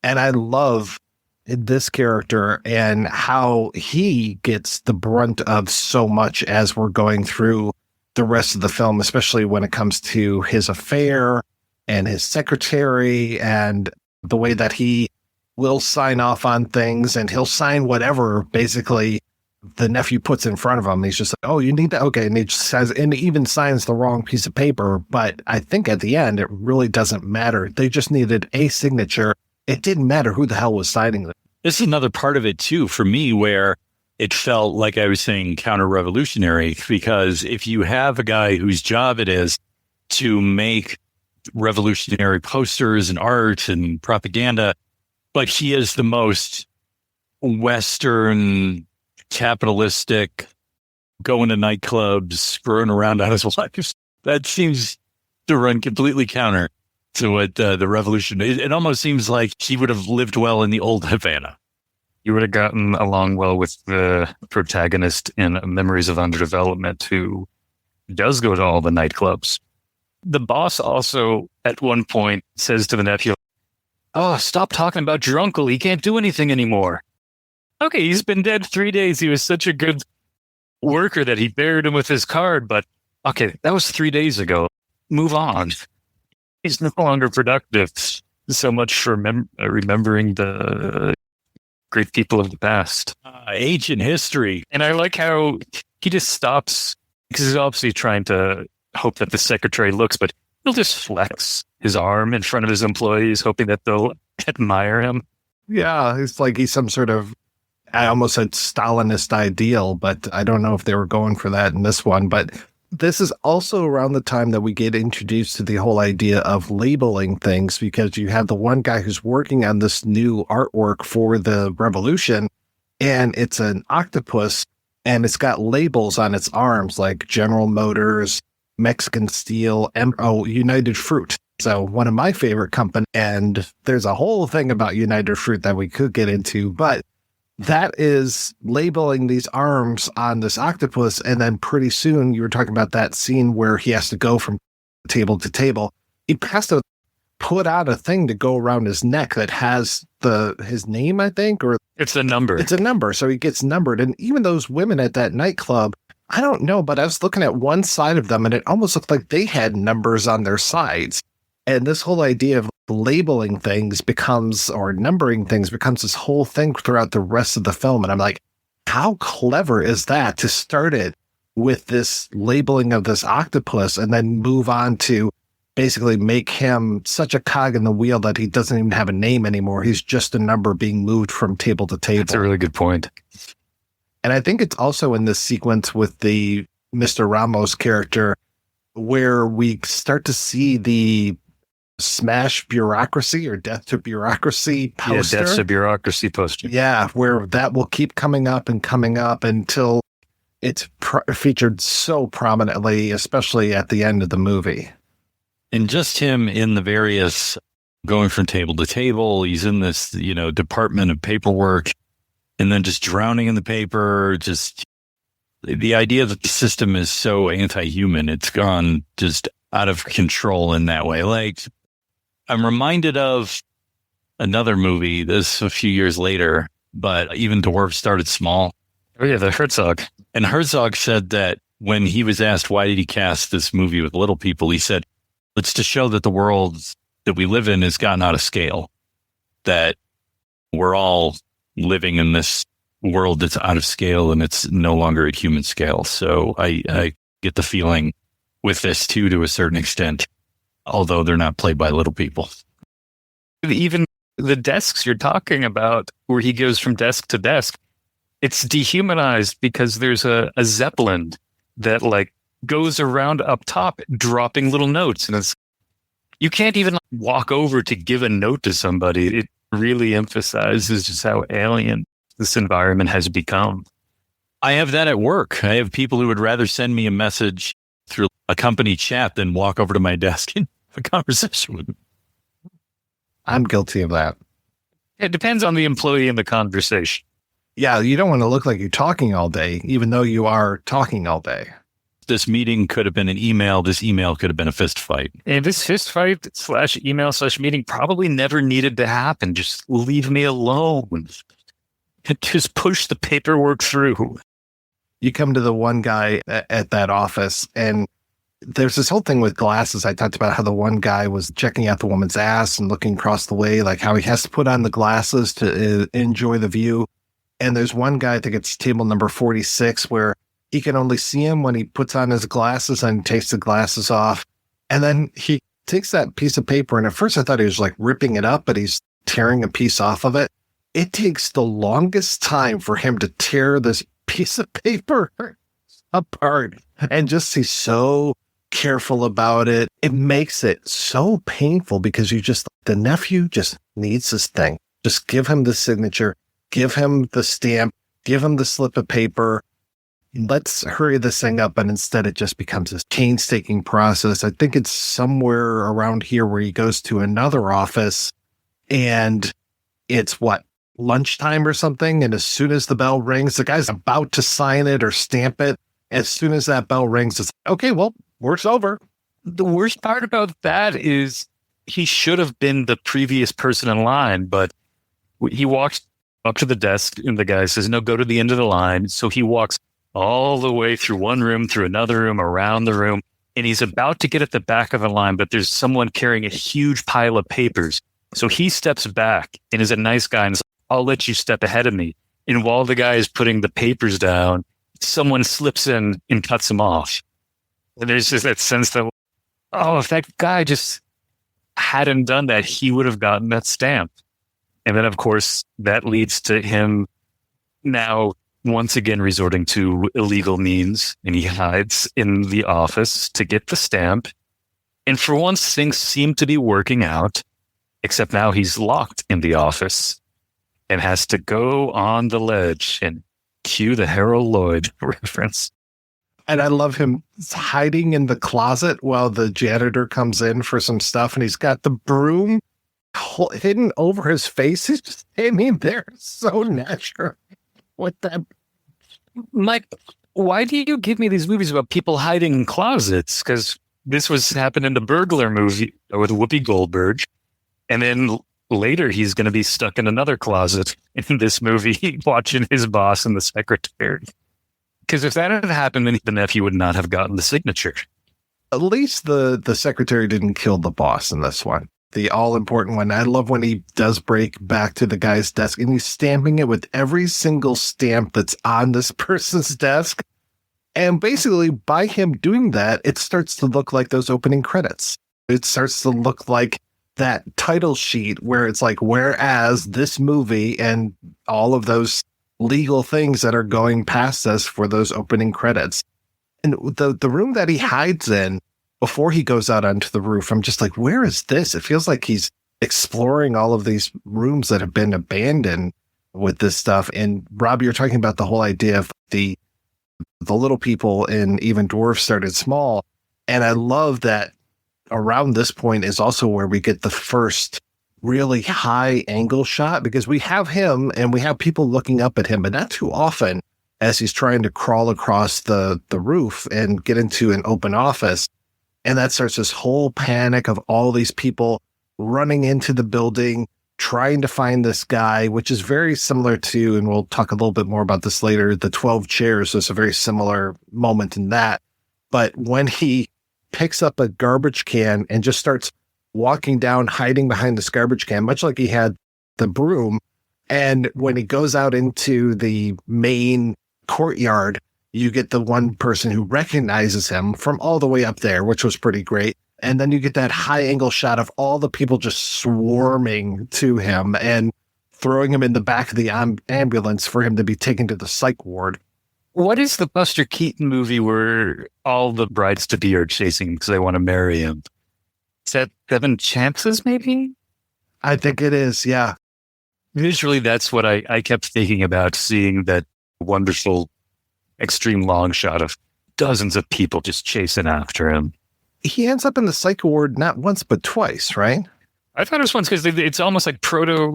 And I love this character and how he gets the brunt of so much as we're going through the rest of the film, especially when it comes to his affair and his secretary and the way that he will sign off on things, and he'll sign whatever basically the nephew puts in front of him. He's just like, oh, you need that? Okay. And he just says, and he even signs the wrong piece of paper. But I think at the end, it really doesn't matter. They just needed a signature. It didn't matter who the hell was signing them. This is another part of it, too, for me, where it felt like I was saying counter-revolutionary, because if you have a guy whose job it is to make revolutionary posters and art and propaganda, but he is the most Western, capitalistic, going to nightclubs, screwing around on his life, that seems to run completely counter to what the revolution. It almost seems like he would have lived well in the old Havana. You would have gotten along well with the protagonist in Memories of Underdevelopment, who does go to all the nightclubs. The boss also, at one point, says to the nephew, oh, stop talking about your uncle. He can't do anything anymore. Okay, he's been dead 3 days. He was such a good worker that he buried him with his card. But, okay, that was 3 days ago. Move on. He's no longer productive. So much for remembering the great people of the past. Ancient history. And I like how he just stops, because he's obviously trying to hope that the secretary looks, but he'll just flex his arm in front of his employees, hoping that they'll admire him. Yeah, it's like he's some sort of, I almost said Stalinist ideal, but I don't know if they were going for that in this one. But this is also around the time that we get introduced to the whole idea of labeling things, because you have the one guy who's working on this new artwork for the revolution, and it's an octopus, and it's got labels on its arms like General Motors, Mexican Steel, United Fruit. So one of my favorite companies, and there's a whole thing about United Fruit that we could get into, but that is labeling these arms on this octopus. And then pretty soon, you were talking about that scene where he has to go from table to table. He has to put out a thing to go around his neck that has his name, I think, or it's a number. It's a number. So he gets numbered. And even those women at that nightclub, I don't know, but I was looking at one side of them and it almost looked like they had numbers on their sides. And this whole idea of labeling things or numbering things becomes this whole thing throughout the rest of the film. And I'm like, how clever is that to start it with this labeling of this octopus and then move on to basically make him such a cog in the wheel that he doesn't even have a name anymore. He's just a number being moved from table to table. That's a really good point. And I think it's also in this sequence with the Mr. Ramos character where we start to see the Smash Bureaucracy or Death to Bureaucracy poster. Yeah, Death to Bureaucracy poster. Yeah, where that will keep coming up until it's featured so prominently, especially at the end of the movie. And just him in the various going from table to table, he's in this, department of paperwork, and then just drowning in the paper, just the idea that the system is so anti-human, it's gone just out of control in that way. Like, I'm reminded of another movie, this a few years later, but Even Dwarves Started Small. Oh yeah, the Herzog. And Herzog said that when he was asked why did he cast this movie with little people, he said, it's to show that the world that we live in has gotten out of scale, that we're all living in this world that's out of scale and it's no longer at human scale. So I get the feeling with this too, to a certain extent, although they're not played by little people. Even the desks you're talking about, where he goes from desk to desk, it's dehumanized because there's a Zeppelin that goes around up top dropping little notes. And you can't even walk over to give a note to somebody. really emphasizes just how alien this environment has become. I have that at work. I have people who would rather send me a message through a company chat than walk over to my desk and have a conversation with me. I'm guilty of that. It depends on the employee and the conversation. Yeah, you don't want to look like you're talking all day, even though you are talking all day. This meeting could have been an email. This email could have been a fist fight. And this fist fight / email / meeting probably never needed to happen. Just leave me alone. Just push the paperwork through. You come to the one guy at that office, and there's this whole thing with glasses. I talked about how the one guy was checking out the woman's ass and looking across the way, like how he has to put on the glasses to enjoy the view. And there's one guy, I think it's table number 46, where he can only see him when he puts on his glasses and takes the glasses off. And then he takes that piece of paper, and at first I thought he was like ripping it up, but he's tearing a piece off of it. It takes the longest time for him to tear this piece of paper apart, and just he's so careful about it. It makes it so painful because the nephew just needs this thing. Just give him the signature, give him the stamp, give him the slip of paper. Let's hurry this thing up. And instead it just becomes this painstaking process. I think it's somewhere around here where he goes to another office, and it's lunchtime or something. And as soon as the bell rings, the guy's about to sign it or stamp it. As soon as that bell rings, it's okay, well, work's over. The worst part about that is he should have been the previous person in line, but he walks up to the desk and the guy says, no, go to the end of the line. So he walks all the way through one room, through another room, around the room, and he's about to get at the back of the line, but there's someone carrying a huge pile of papers. So he steps back and is a nice guy and says, I'll let you step ahead of me. And while the guy is putting the papers down, someone slips in and cuts him off. And there's just that sense that, oh, if that guy just hadn't done that, he would have gotten that stamp. And then, of course, that leads to him now once again resorting to illegal means, and he hides in the office to get the stamp. And for once, things seem to be working out, except now he's locked in the office and has to go on the ledge and cue the Harold Lloyd reference. And I love him hiding in the closet while the janitor comes in for some stuff, and he's got the broom hidden over his face. He's just standing there so natural. What the... Mike, why do you give me these movies about people hiding in closets? Because this was happened in the burglar movie with Whoopi Goldberg. And then later he's going to be stuck in another closet in this movie watching his boss and the secretary. Because if that had happened, then the nephew would not have gotten the signature. At least the secretary didn't kill the boss in this one. The all-important one. I love when he does break back to the guy's desk and he's stamping it with every single stamp that's on this person's desk. And basically, by him doing that, it starts to look like those opening credits. It starts to look like that title sheet where it's like, whereas this movie and all of those legal things that are going past us for those opening credits. And the room that he hides in before he goes out onto the roof, I'm just like, where is this? It feels like he's exploring all of these rooms that have been abandoned with this stuff. And Rob, you're talking about the whole idea of the little people in Even Dwarfs Started Small. And I love that around this point is also where we get the first really high angle shot, because we have him and we have people looking up at him, but not too often, as he's trying to crawl across the roof and get into an open office. And that starts this whole panic of all these people running into the building, trying to find this guy, which is very similar to, and we'll talk a little bit more about this later, the 12 chairs. There's a very similar moment in that. But when he picks up a garbage can and just starts walking down, hiding behind this garbage can, much like he had the broom. And when he goes out into the main courtyard, you get the one person who recognizes him from all the way up there, which was pretty great. And then you get that high angle shot of all the people just swarming to him and throwing him in the back of the ambulance for him to be taken to the psych ward. What is the Buster Keaton movie where all the brides-to-be are chasing him because they want to marry him? Is that Seven Chances, maybe? I think it is, yeah. Visually, that's what I kept thinking about, seeing that wonderful extreme long shot of dozens of people just chasing after him. He ends up in the psych ward not once, but twice, right? I thought it was once because it's almost like proto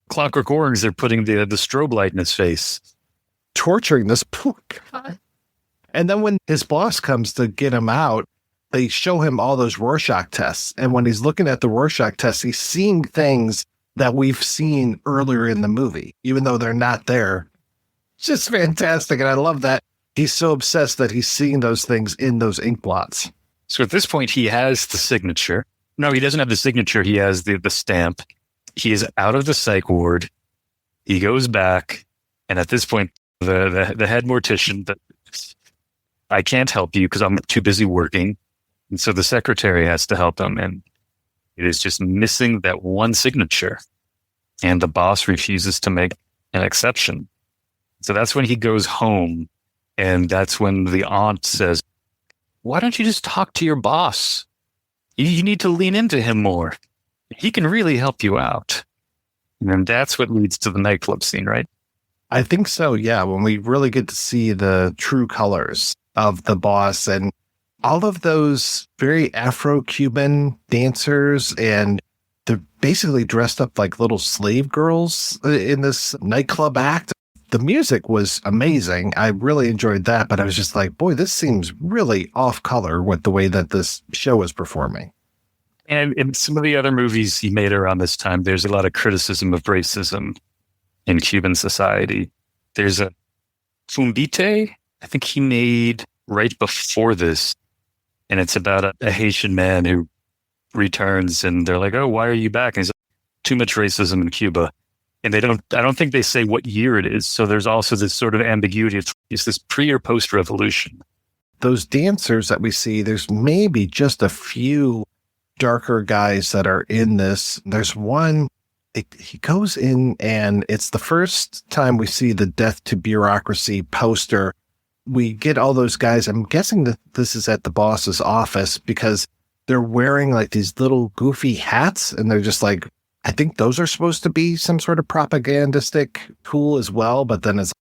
Clockwork Orange. They're putting the strobe light in his face. Torturing this poor guy. And then when his boss comes to get him out, they show him all those Rorschach tests. And when he's looking at the Rorschach tests, he's seeing things that we've seen earlier in the movie, even though they're not there. It's just fantastic. And I love that he's so obsessed that he's seeing those things in those ink blots. So at this point, he has the signature. No, he doesn't have the signature. He has the stamp. He is out of the psych ward. He goes back. And at this point, the head mortician, I can't help you because I'm too busy working. And so the secretary has to help him. And it is just missing that one signature. And the boss refuses to make an exception. So that's when he goes home. And that's when the aunt says, why don't you just talk to your boss? You need to lean into him more. He can really help you out. And then that's what leads to the nightclub scene, right? I think so, yeah. When we really get to see the true colors of the boss and all of those very Afro-Cuban dancers, and they're basically dressed up like little slave girls in this nightclub act. The music was amazing. I really enjoyed that, but I was just like, boy, this seems really off color with the way that this show is performing. And in some of the other movies he made around this time, there's a lot of criticism of racism in Cuban society. There's a Fumbite, I think he made right before this. And it's about a Haitian man who returns and they're like, oh, why are you back? And he's like, too much racism in Cuba. And I don't think they say what year it is. So there's also this sort of ambiguity. It's this pre or post revolution. Those dancers that we see, there's maybe just a few darker guys that are in this. There's one, he goes in and it's the first time we see the Death to Bureaucracy poster. We get all those guys. I'm guessing that this is at the boss's office because they're wearing like these little goofy hats and they're just like, I think those are supposed to be some sort of propagandistic tool as well. But then it's,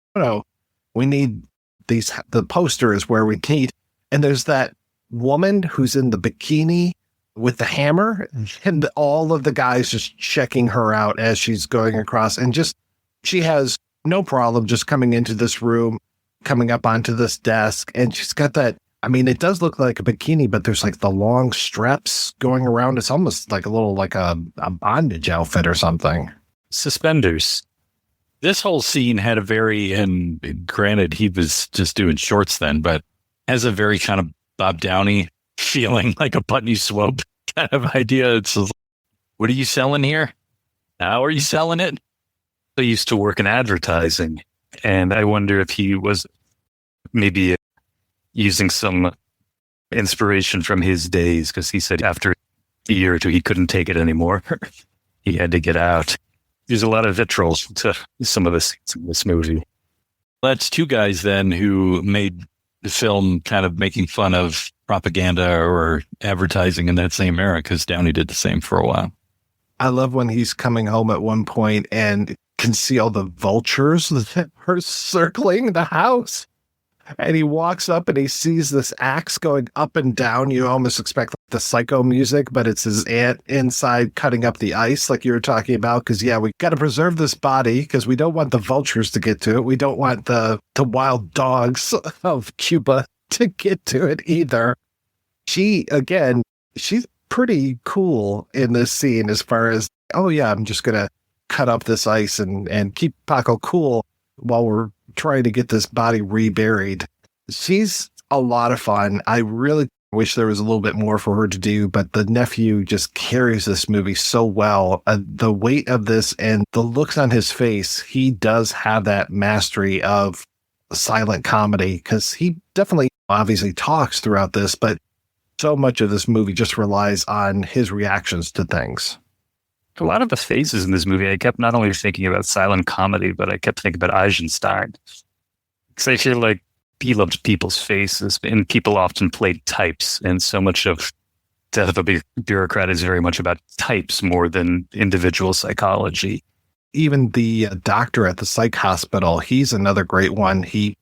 we need the poster is where we need. And there's that woman who's in the bikini with the hammer and all of the guys just checking her out as she's going across. And just, she has no problem just coming into this room, coming up onto this desk. And she's got that, I mean, it does look like a bikini, but there's like the long straps going around. It's almost like a little, like a bondage outfit or something. Suspenders. This whole scene had a very, and granted, he was just doing shorts then, but has a very kind of Bob Downey feeling, like a Putney Swope kind of idea. It's just, what are you selling here? How are you selling it? I used to work in advertising, and I wonder if he was maybe using some inspiration from his days, because he said after a year or two, he couldn't take it anymore. He had to get out. There's a lot of vitriol to some of the scenes in this movie. That's two guys then who made the film kind of making fun of propaganda or advertising in that same era, because Downey did the same for a while. I love when he's coming home at one point and can see all the vultures that are circling the house. And he walks up and he sees this axe going up and down. You almost expect like the Psycho music, but it's his aunt inside cutting up the ice like you were talking about. Because, yeah, we got to preserve this body because we don't want the vultures to get to it. We don't want the wild dogs of Cuba to get to it either. She's pretty cool in this scene as far as, oh, yeah, I'm just going to cut up this ice and keep Paco cool while we're trying to get this body reburied. She's a lot of fun. I really wish there was a little bit more for her to do, but the nephew just carries this movie so well. The weight of this and the looks on his face, he does have that mastery of silent comedy, because he definitely obviously talks throughout this, but so much of this movie just relies on his reactions to things. A lot of the faces in this movie, I kept not only thinking about silent comedy, but I kept thinking about Eisenstein. Because I feel like he loved people's faces, and people often played types. And so much of Death of a Bureaucrat is very much about types more than individual psychology. even the doctor at the psych hospital, he's another great one. He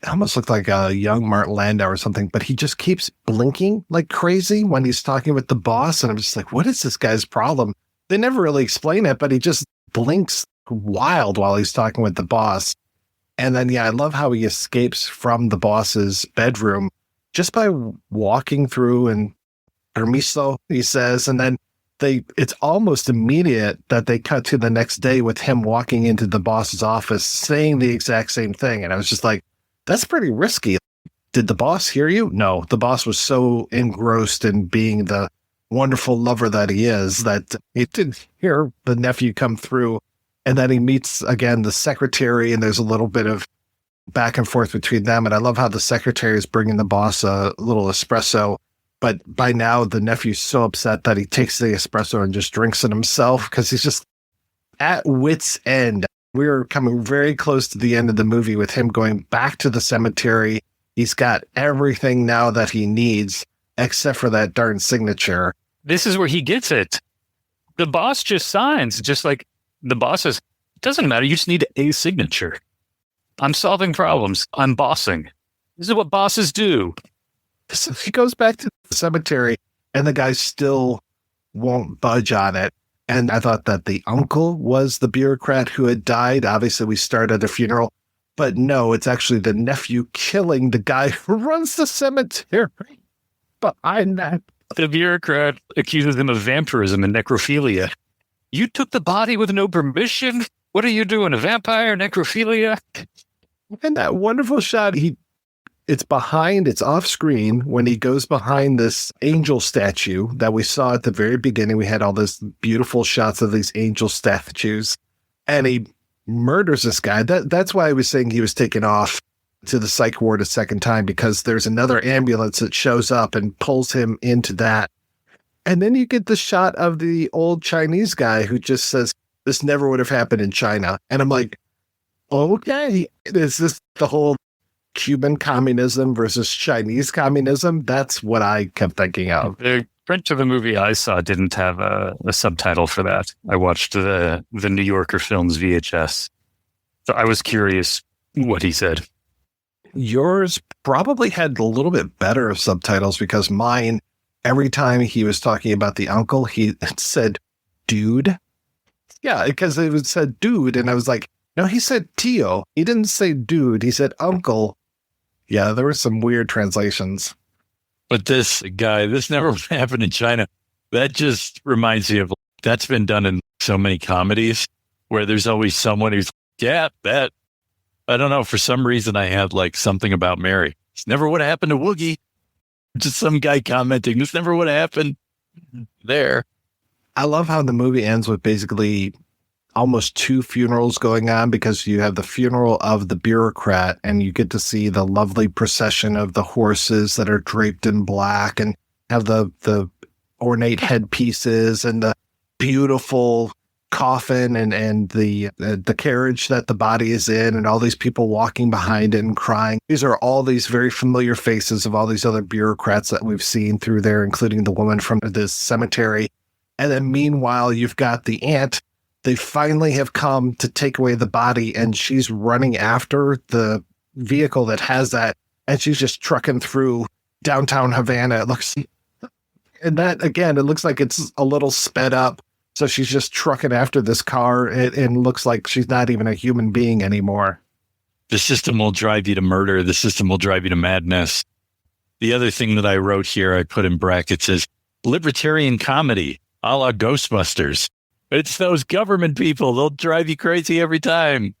almost looked like a young Martin Landau or something, but he just keeps blinking like crazy when he's talking with the boss. And I'm just like, what is this guy's problem? They never really explain it, but he just blinks wild while he's talking with the boss. And then, I love how he escapes from the boss's bedroom just by walking through and permiso, he says. And then it's almost immediate that they cut to the next day with him walking into the boss's office saying the exact same thing. And I was just like, that's pretty risky. Did the boss hear you? No, the boss was so engrossed in being the wonderful lover that he is that he didn't hear the nephew come through. And then he meets again the secretary, and there's a little bit of back and forth between them. And I love how the secretary is bringing the boss a little espresso. But by now, the nephew's so upset that he takes the espresso and just drinks it himself because he's just at wit's end. We're coming very close to the end of the movie with him going back to the cemetery. He's got everything now that he needs, except for that darn signature. This is where he gets it. The boss just signs, just like the boss says, it doesn't matter. You just need a signature. I'm solving problems. I'm bossing. This is what bosses do. So he goes back to the cemetery, and the guy still won't budge on it. And I thought that the uncle was the bureaucrat who had died. Obviously, we start at a funeral. But no, it's actually the nephew killing the guy who runs the cemetery behind that. The bureaucrat accuses him of vampirism and necrophilia. You took the body with no permission? What are you doing, a vampire, necrophilia? And that wonderful shot, it's off screen when he goes behind this angel statue that we saw at the very beginning. We had all these beautiful shots of these angel statues, and he murders this guy. That's why I was saying he was taken off to the psych ward a second time, because there's another ambulance that shows up and pulls him into that. And then you get the shot of the old Chinese guy who just says, this never would have happened in China. And I'm like, okay, is this the whole Cuban communism versus Chinese communism? That's what I kept thinking of. The print of the movie I saw didn't have a subtitle for that. I watched the New Yorker Films VHS. So I was curious what he said. Yours probably had a little bit better subtitles, because mine, every time he was talking about the uncle, he said, dude. Yeah, because it said dude. And I was like, no, he said Tio. He didn't say dude. He said uncle. Yeah, there were some weird translations. But this guy, this never happened in China. That just reminds me of, that's been done in so many comedies where there's always someone who's, yeah, that. I don't know. For some reason, I had like something about Mary. This never would have happened to Woogie. Just some guy commenting, this never would have happened there. I love how the movie ends with basically almost two funerals going on, because you have the funeral of the bureaucrat and you get to see the lovely procession of the horses that are draped in black and have the ornate headpieces and the beautiful coffin and the carriage that the body is in, and all these people walking behind it and crying. These are all these very familiar faces of all these other bureaucrats that we've seen through there, including the woman from this cemetery. And then meanwhile, you've got the aunt. They finally have come to take away the body, and she's running after the vehicle that has that, and she's just trucking through downtown Havana. It looks, and that again, it looks like it's a little sped up. So she's just trucking after this car, and looks like she's not even a human being anymore. The system will drive you to murder. The system will drive you to madness. The other thing that I wrote here, I put in brackets, is libertarian comedy, a la Ghostbusters. It's those government people. They'll drive you crazy every time.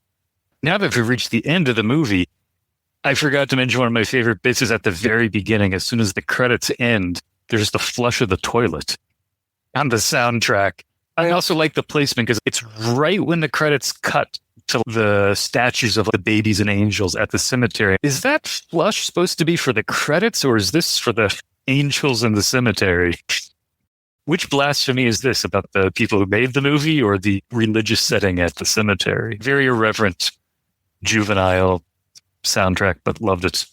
Now that we've reached the end of the movie, I forgot to mention one of my favorite bits is at the very beginning. As soon as the credits end, there's the flush of the toilet on the soundtrack. I also like the placement because it's right when the credits cut to the statues of the babies and angels at the cemetery. Is that flush supposed to be for the credits, or is this for the angels in the cemetery? Which blasphemy is this, about the people who made the movie or the religious setting at the cemetery? Very irreverent, juvenile soundtrack, but loved it.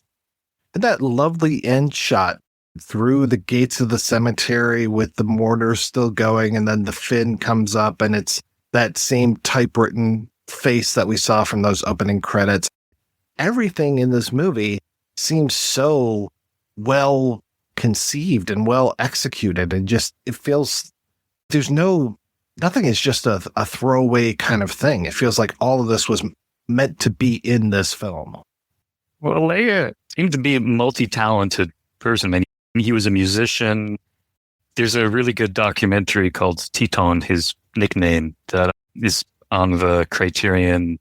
And that lovely end shot through the gates of the cemetery with the mourners still going, and then the fin comes up and it's that same typewritten face that we saw from those opening credits. Everything in this movie seems so well conceived and well executed, and just it feels nothing is just a throwaway kind of thing. It feels like all of this was meant to be in this film. Well, Leia seemed to be a multi-talented person. I mean, he was a musician. There's a really good documentary called Teton, his nickname, that is on the Criterion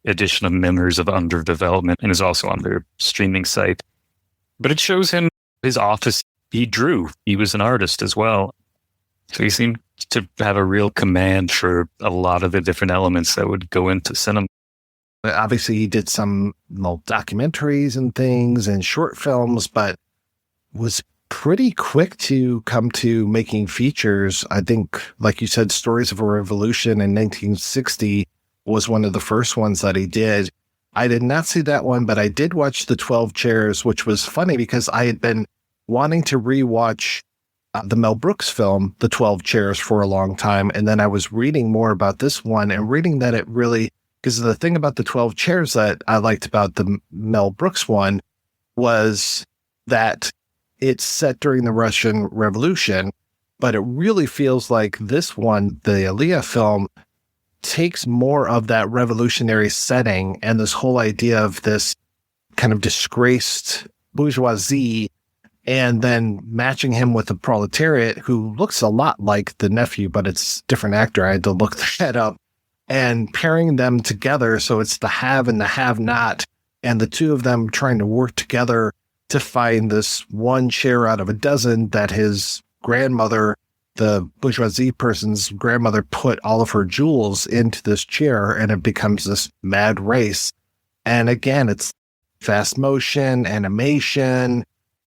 edition of Memories of Underdevelopment and is also on their streaming site. But it shows him his office. He drew. He was an artist as well. So he seemed to have a real command for a lot of the different elements that would go into cinema. Obviously, he did some documentaries and things and short films, but was pretty quick to come to making features. I think, like you said, Stories of a Revolution in 1960 was one of the first ones that he did. I did not see that one, but I did watch The 12 Chairs, which was funny because I had been wanting to rewatch the Mel Brooks film, The 12 Chairs, for a long time. And then I was reading more about this one and reading that it really, because the thing about The 12 Chairs that I liked about the Mel Brooks one was that it's set during the Russian Revolution, but it really feels like this one, the Aaliyah film, takes more of that revolutionary setting and this whole idea of this kind of disgraced bourgeoisie, and then matching him with the proletariat who looks a lot like the nephew, but it's a different actor. I had to look that up, and pairing them together. So it's the have and the have not, and the two of them trying to work together to find this one chair out of a dozen that his grandmother, the bourgeoisie person's grandmother, put all of her jewels into this chair, and it becomes this mad race. And again, it's fast motion, animation,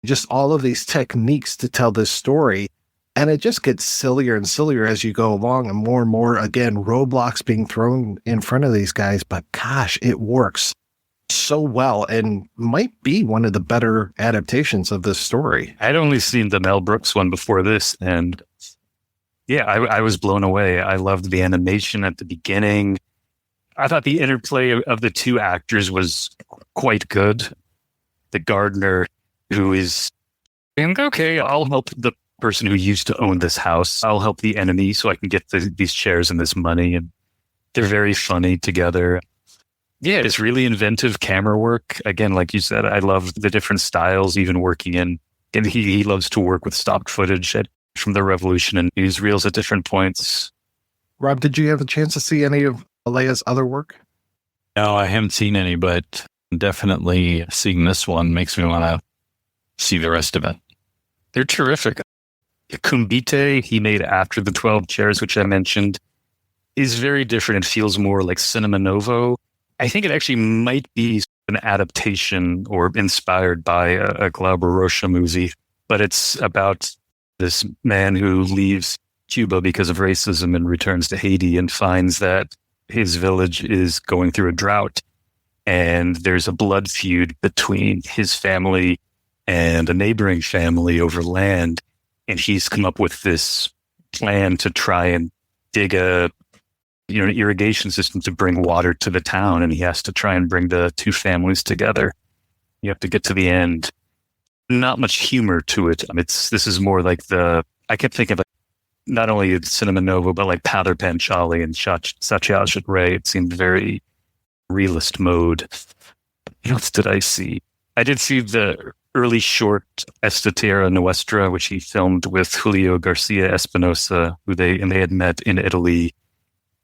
just all of these techniques to tell this story. And it just gets sillier and sillier as you go along, and more, again, roadblocks being thrown in front of these guys. But gosh, it works so well and might be one of the better adaptations of this story. I'd only seen the Mel Brooks one before this, and yeah, I was blown away. I loved the animation at the beginning. I thought the interplay of the two actors was quite good. The gardener, who is, okay, I'll help the person who used to own this house. I'll help the enemy so I can get these chairs and this money. And they're very funny together. Yeah, it's really inventive camera work. Again, like you said, I love the different styles, even working in, and he loves to work with stock footage from the Revolution and use reels at different points. Rob, did you have a chance to see any of Leia's other work? No, I haven't seen any, but definitely seeing this one makes me want to see the rest of it. They're terrific. Kumbite, he made after the 12 Chairs, which I mentioned, is very different. It feels more like Cinema Novo. I think it actually might be an adaptation or inspired by a Glauber Rocha movie, but it's about this man who leaves Cuba because of racism and returns to Haiti and finds that his village is going through a drought, and there's a blood feud between his family and a neighboring family over land. And he's come up with this plan to try and dig an irrigation system to bring water to the town. And he has to try and bring the two families together. You have to get to the end. Not much humor to it. This is more like I kept thinking of not only Cinema Novo, but like Powder Panchali and Satyajit Ray. It seemed very realist mode. What else did I see? I did see the early short Esta Tierra Nuestra, which he filmed with Julio Garcia Espinosa, who they had met in Italy.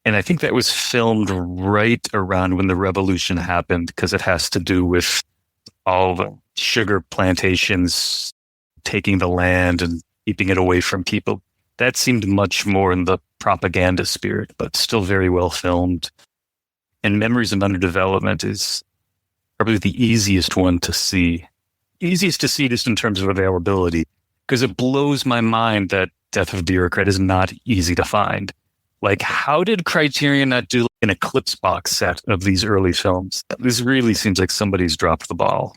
And I think that was filmed right around when the revolution happened, because it has to do with all the sugar plantations taking the land and keeping it away from people. That seemed much more in the propaganda spirit, but still very well filmed. And Memories of Underdevelopment is probably the easiest one to see. Easiest to see just in terms of availability, because it blows my mind that Death of a Bureaucrat is not easy to find. Like, how did Criterion not do an Eclipse box set of these early films? This really seems like somebody's dropped the ball.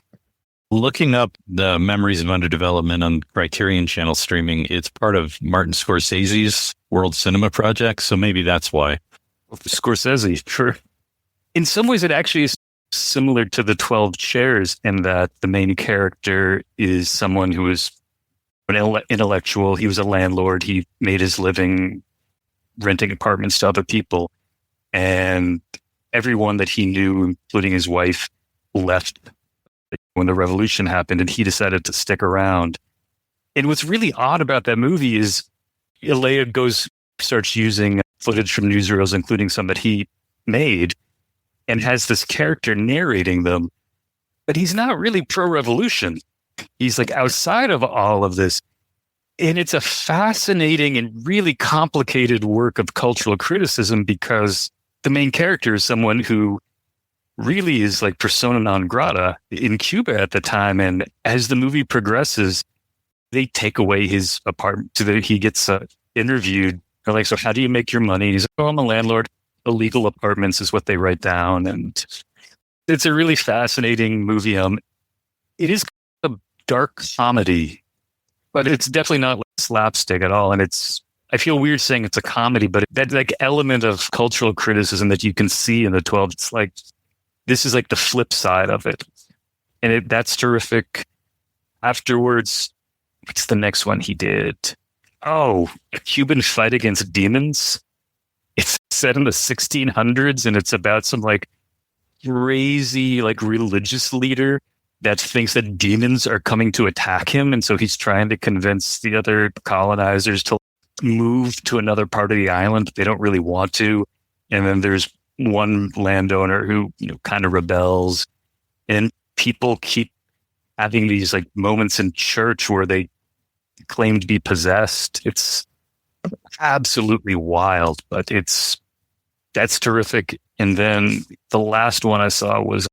Looking up the Memories of Underdevelopment on Criterion Channel streaming, it's part of Martin Scorsese's World Cinema Project, so maybe that's why. Scorsese, for in some ways, it actually is similar to the 12 Chairs in that the main character is someone who is an intellectual. He was a landlord. He made his living renting apartments to other people. And everyone that he knew, including his wife, left when the revolution happened, and he decided to stick around. And what's really odd about that movie is Elia starts using footage from newsreels, including some that he made, and has this character narrating them. But he's not really pro-revolution. He's like outside of all of this. And it's a fascinating and really complicated work of cultural criticism because the main character is someone who really is like persona non grata in Cuba at the time. And as the movie progresses, they take away his apartment so that he gets interviewed. They're like, so how do you make your money? And he's like, oh, I'm a landlord. Illegal apartments is what they write down. And it's a really fascinating movie. It is a dark comedy, but it's definitely not like slapstick at all. And I feel weird saying it's a comedy, but that like element of cultural criticism that you can see in the 12, it's like, this is like the flip side of it. And that's terrific. Afterwards, what's the next one he did? Oh, A Cuban Fight Against Demons. It's set in the 1600s, and it's about some like crazy like religious leader that thinks that demons are coming to attack him. And so he's trying to convince the other colonizers to move to another part of the island, but they don't really want to. And then there's one landowner who, kind of rebels, and people keep having these like moments in church where they claim to be possessed. It's absolutely wild, but that's terrific. And then the last one I saw was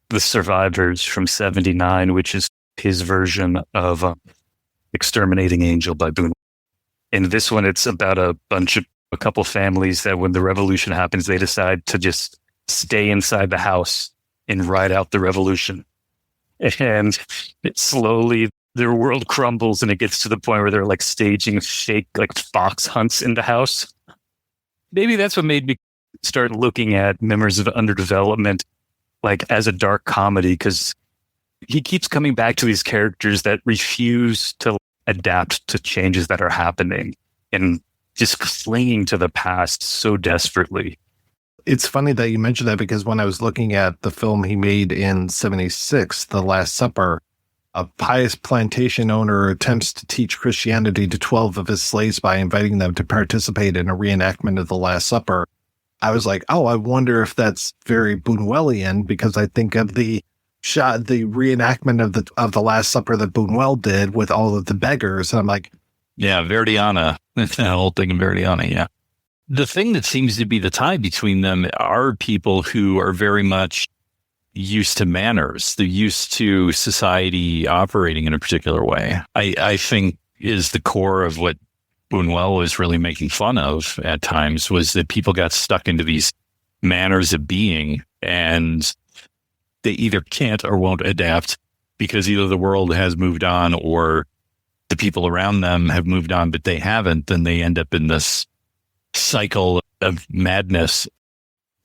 The Survivors from '79, which is his version of Exterminating Angel by Boone. And this one, it's about a couple families that when the revolution happens, they decide to just stay inside the house and ride out the revolution. And it slowly, their world crumbles, and it gets to the point where they're like staging fake like fox hunts in the house. Maybe that's what made me start looking at Members of Underdevelopment like as a dark comedy, because he keeps coming back to these characters that refuse to adapt to changes that are happening and just clinging to the past so desperately. It's funny that you mentioned that, because when I was looking at the film he made in '76, The Last Supper, a pious plantation owner attempts to teach Christianity to 12 of his slaves by inviting them to participate in a reenactment of The Last Supper. I was like, oh, I wonder if that's very Buñuelian, because I think of the reenactment of the Last Supper that Buñuel did with all of the beggars. And I'm like, yeah, Verdiana. That whole thing in Verdiana, yeah. The thing that seems to be the tie between them are people who are very much used to manners. They're used to society operating in a particular way. I think is the core of what Buñuel was really making fun of at times, was that people got stuck into these manners of being, and they either can't or won't adapt because either the world has moved on or the people around them have moved on, but they haven't. Then they end up in this cycle of madness.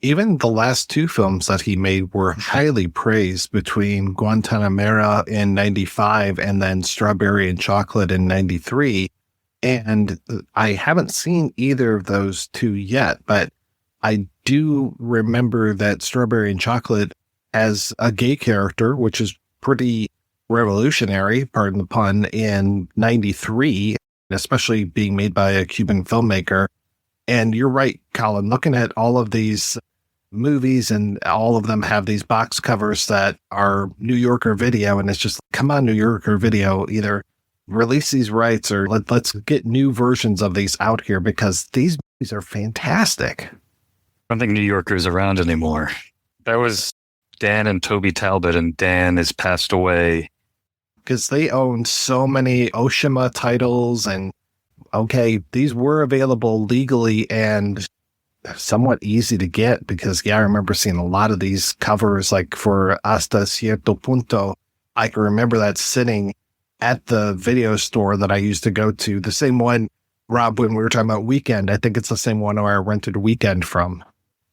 Even the last two films that he made were highly praised, between Guantanamera in '95 and then Strawberry and Chocolate in '93. And I haven't seen either of those two yet, but I do remember that Strawberry and Chocolate has a gay character, which is pretty revolutionary, pardon the pun, in '93, especially being made by a Cuban filmmaker. And you're right, Colin, looking at all of these movies, and all of them have these box covers that are New Yorker Video, and it's just, come on, New Yorker Video, either release these rights or let's get new versions of these out here, because these movies are fantastic. I don't think New Yorker is around anymore. That was Dan and Toby Talbot, and Dan has passed away. Because they own so many Oshima titles, and okay, these were available legally and somewhat easy to get, because I remember seeing a lot of these covers, like for Hasta Cierto Punto. I can remember that sitting at the video store that I used to go to, the same one Rob, when we were talking about Weekend, I think it's the same one where I rented Weekend from.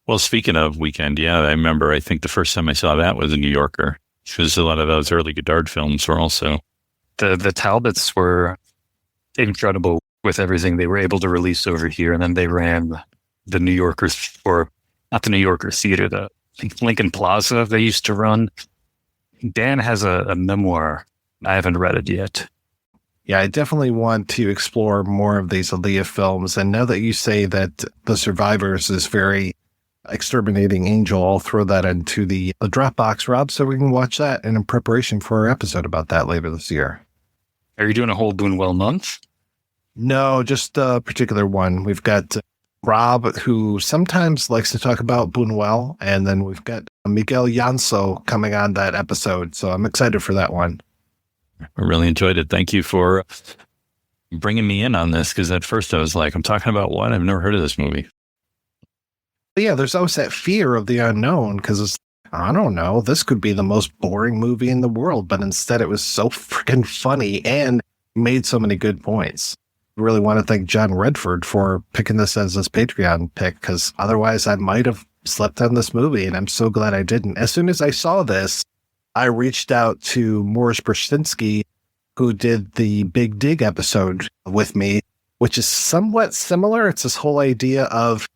Well, speaking of Weekend, yeah, I remember, I think the first time I saw that was a New Yorker, because a lot of those early Godard films were also. The Talbots were incredible with everything they were able to release over here. And then they ran the New Yorkers, or not the New Yorker Theater, the Lincoln Plaza they used to run. Dan has a memoir. I haven't read it yet. Yeah, I definitely want to explore more of these Aaliyah films. And now that you say that The Survivors is very Exterminating Angel, I'll throw that into the Dropbox, Rob, so we can watch that in preparation for our episode about that later this year. Are you doing a whole Buñuel month? No, just a particular one. We've got Rob, who sometimes likes to talk about Buñuel, and then we've got Miguel Yanso coming on that episode. So I'm excited for that one. I really enjoyed it. Thank you for bringing me in on this, because at first I was like, I'm talking about what? I've never heard of this movie. But yeah, there's always that fear of the unknown, because it's, I don't know, this could be the most boring movie in the world, but instead it was so freaking funny and made so many good points. Really want to thank John Redford for picking this as his Patreon pick, because otherwise I might have slept on this movie, and I'm so glad I didn't. As soon as I saw this, I reached out to Morris Brzezinski, who did the Big Dig episode with me, which is somewhat similar. It's this whole idea of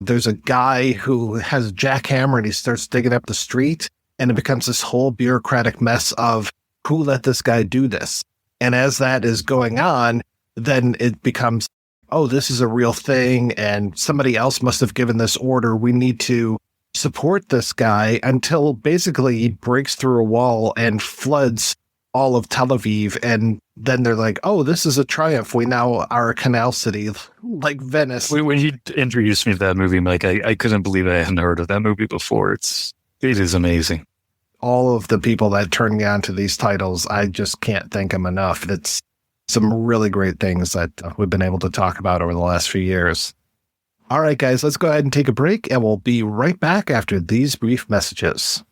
there's a guy who has a jackhammer and he starts digging up the street, and it becomes this whole bureaucratic mess of who let this guy do this. And as that is going on, then it becomes, oh, this is a real thing, and somebody else must have given this order. We need to support this guy, until basically he breaks through a wall and floods all of Tel Aviv. And then they're like, oh, this is a triumph. We now are a canal city like Venice. When you introduced me to that movie, Mike, I couldn't believe I hadn't heard of that movie before. It is amazing. All of the people that turn me on to these titles, I just can't thank them enough. It's some really great things that we've been able to talk about over the last few years. All right, guys, let's go ahead and take a break, and we'll be right back after these brief messages.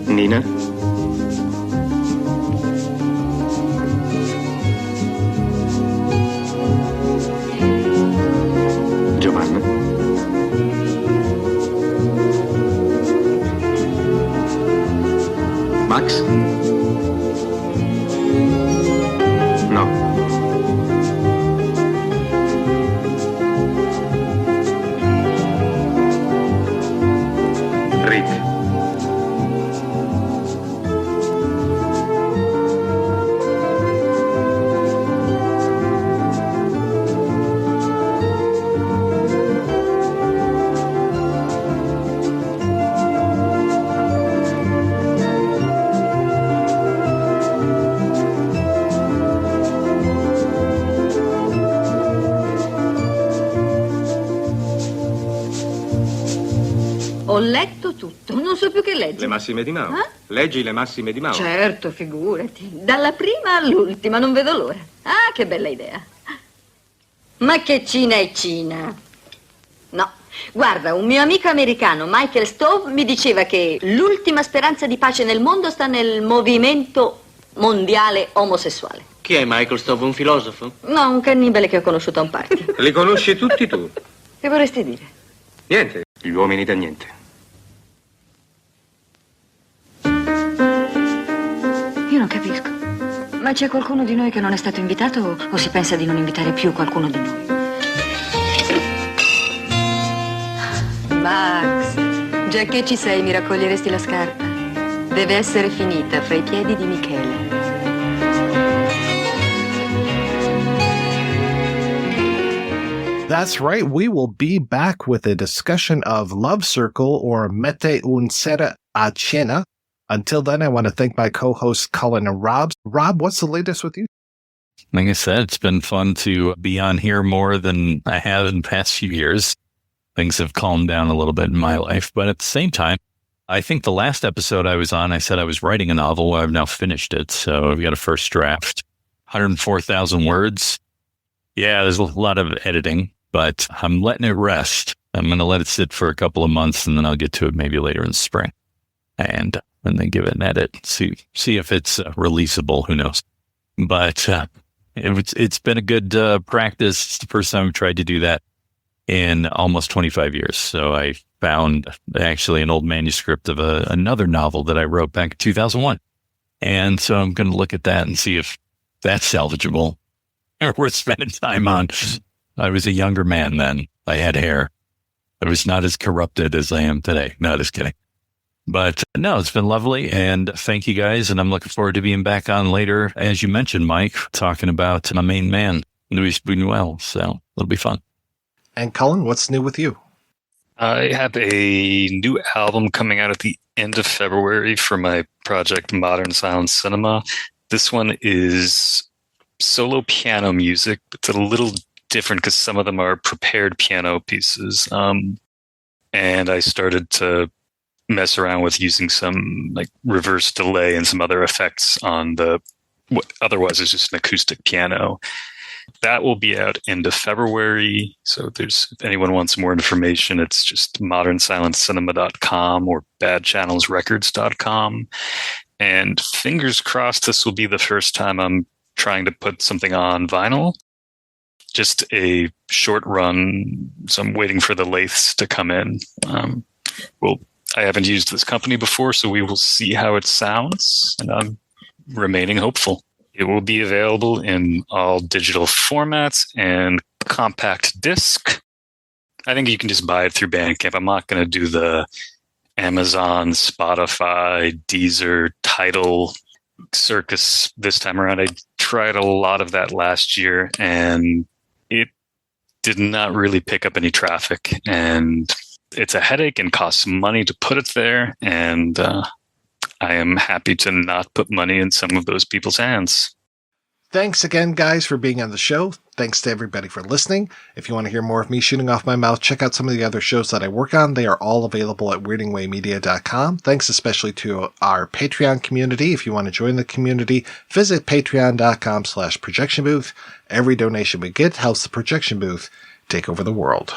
Nina? Giovanna? Max? No. Rick? Ho letto tutto, non so più che leggere. Le massime di Mao. Leggi le massime di Mao. Certo, figurati. Dalla prima all'ultima, non vedo l'ora. Ah, che bella idea. Ma che Cina è Cina? No. Guarda, un mio amico americano, Michael Stove, mi diceva che l'ultima speranza di pace nel mondo sta nel movimento mondiale omosessuale. Chi è Michael Stove, un filosofo? No, un cannibale che ho conosciuto a un party. Li conosci tutti tu? Che vorresti dire? Niente, gli uomini da niente. Io non capisco. Ma c'è qualcuno di noi che non è stato invitato o si pensa di non invitare più qualcuno di noi? Max, già che ci sei, mi raccoglieresti la scarpa? Deve essere finita fra i piedi di Michele. That's right. We will be back with a discussion of Love Circle, or Mette un sera a cena. Until then, I want to thank my co-hosts, Colin and Rob. Rob, what's the latest with you? Like I said, it's been fun to be on here more than I have in the past few years. Things have calmed down a little bit in my life, but at the same time, I think the last episode I was on, I said I was writing a novel. I've now finished it, so I've got a first draft, 104,000 words. Yeah, there's a lot of editing, but I'm letting it rest. I'm going to let it sit for a couple of months, and then I'll get to it maybe later in spring, and then give it an edit. See if it's releasable. Who knows? But it's been a good practice. It's the first time I've tried to do that in almost 25 years. So I found actually an old manuscript of another novel that I wrote back in 2001, and so I'm going to look at that and see if that's salvageable or worth spending time on. I was a younger man then. I had hair. I was not as corrupted as I am today. No, just kidding. But no, it's been lovely. And thank you guys. And I'm looking forward to being back on later, as you mentioned, Mike, talking about my main man, Luis Buñuel. So it'll be fun. And Cullen, what's new with you? I have a new album coming out at the end of February for my project Modern Silent Cinema. This one is solo piano music. It's a little different because some of them are prepared piano pieces. And I started to mess around with using some like reverse delay and some other effects on what otherwise is just an acoustic piano. That will be out end of February. So if anyone wants more information, it's just modernsilentcinema.com or badchannelsrecords.com. And fingers crossed, this will be the first time I'm trying to put something on vinyl. Just a short run. So I'm waiting for the lathes to come in. I haven't used this company before, so we will see how it sounds. And I'm remaining hopeful. It will be available in all digital formats and compact disc. I think you can just buy it through Bandcamp. I'm not going to do the Amazon, Spotify, Deezer, Tidal circus this time around. I tried a lot of that last year, and it did not really pick up any traffic. And it's a headache and costs money to put it there. And I am happy to not put money in some of those people's hands. Thanks again, guys, for being on the show. Thanks to everybody for listening. If you want to hear more of me shooting off my mouth, check out some of the other shows that I work on. They are all available at weirdingwaymedia.com. Thanks especially to our Patreon community. If you want to join the community, visit patreon.com/projectionbooth. Every donation we get helps the projection booth take over the world.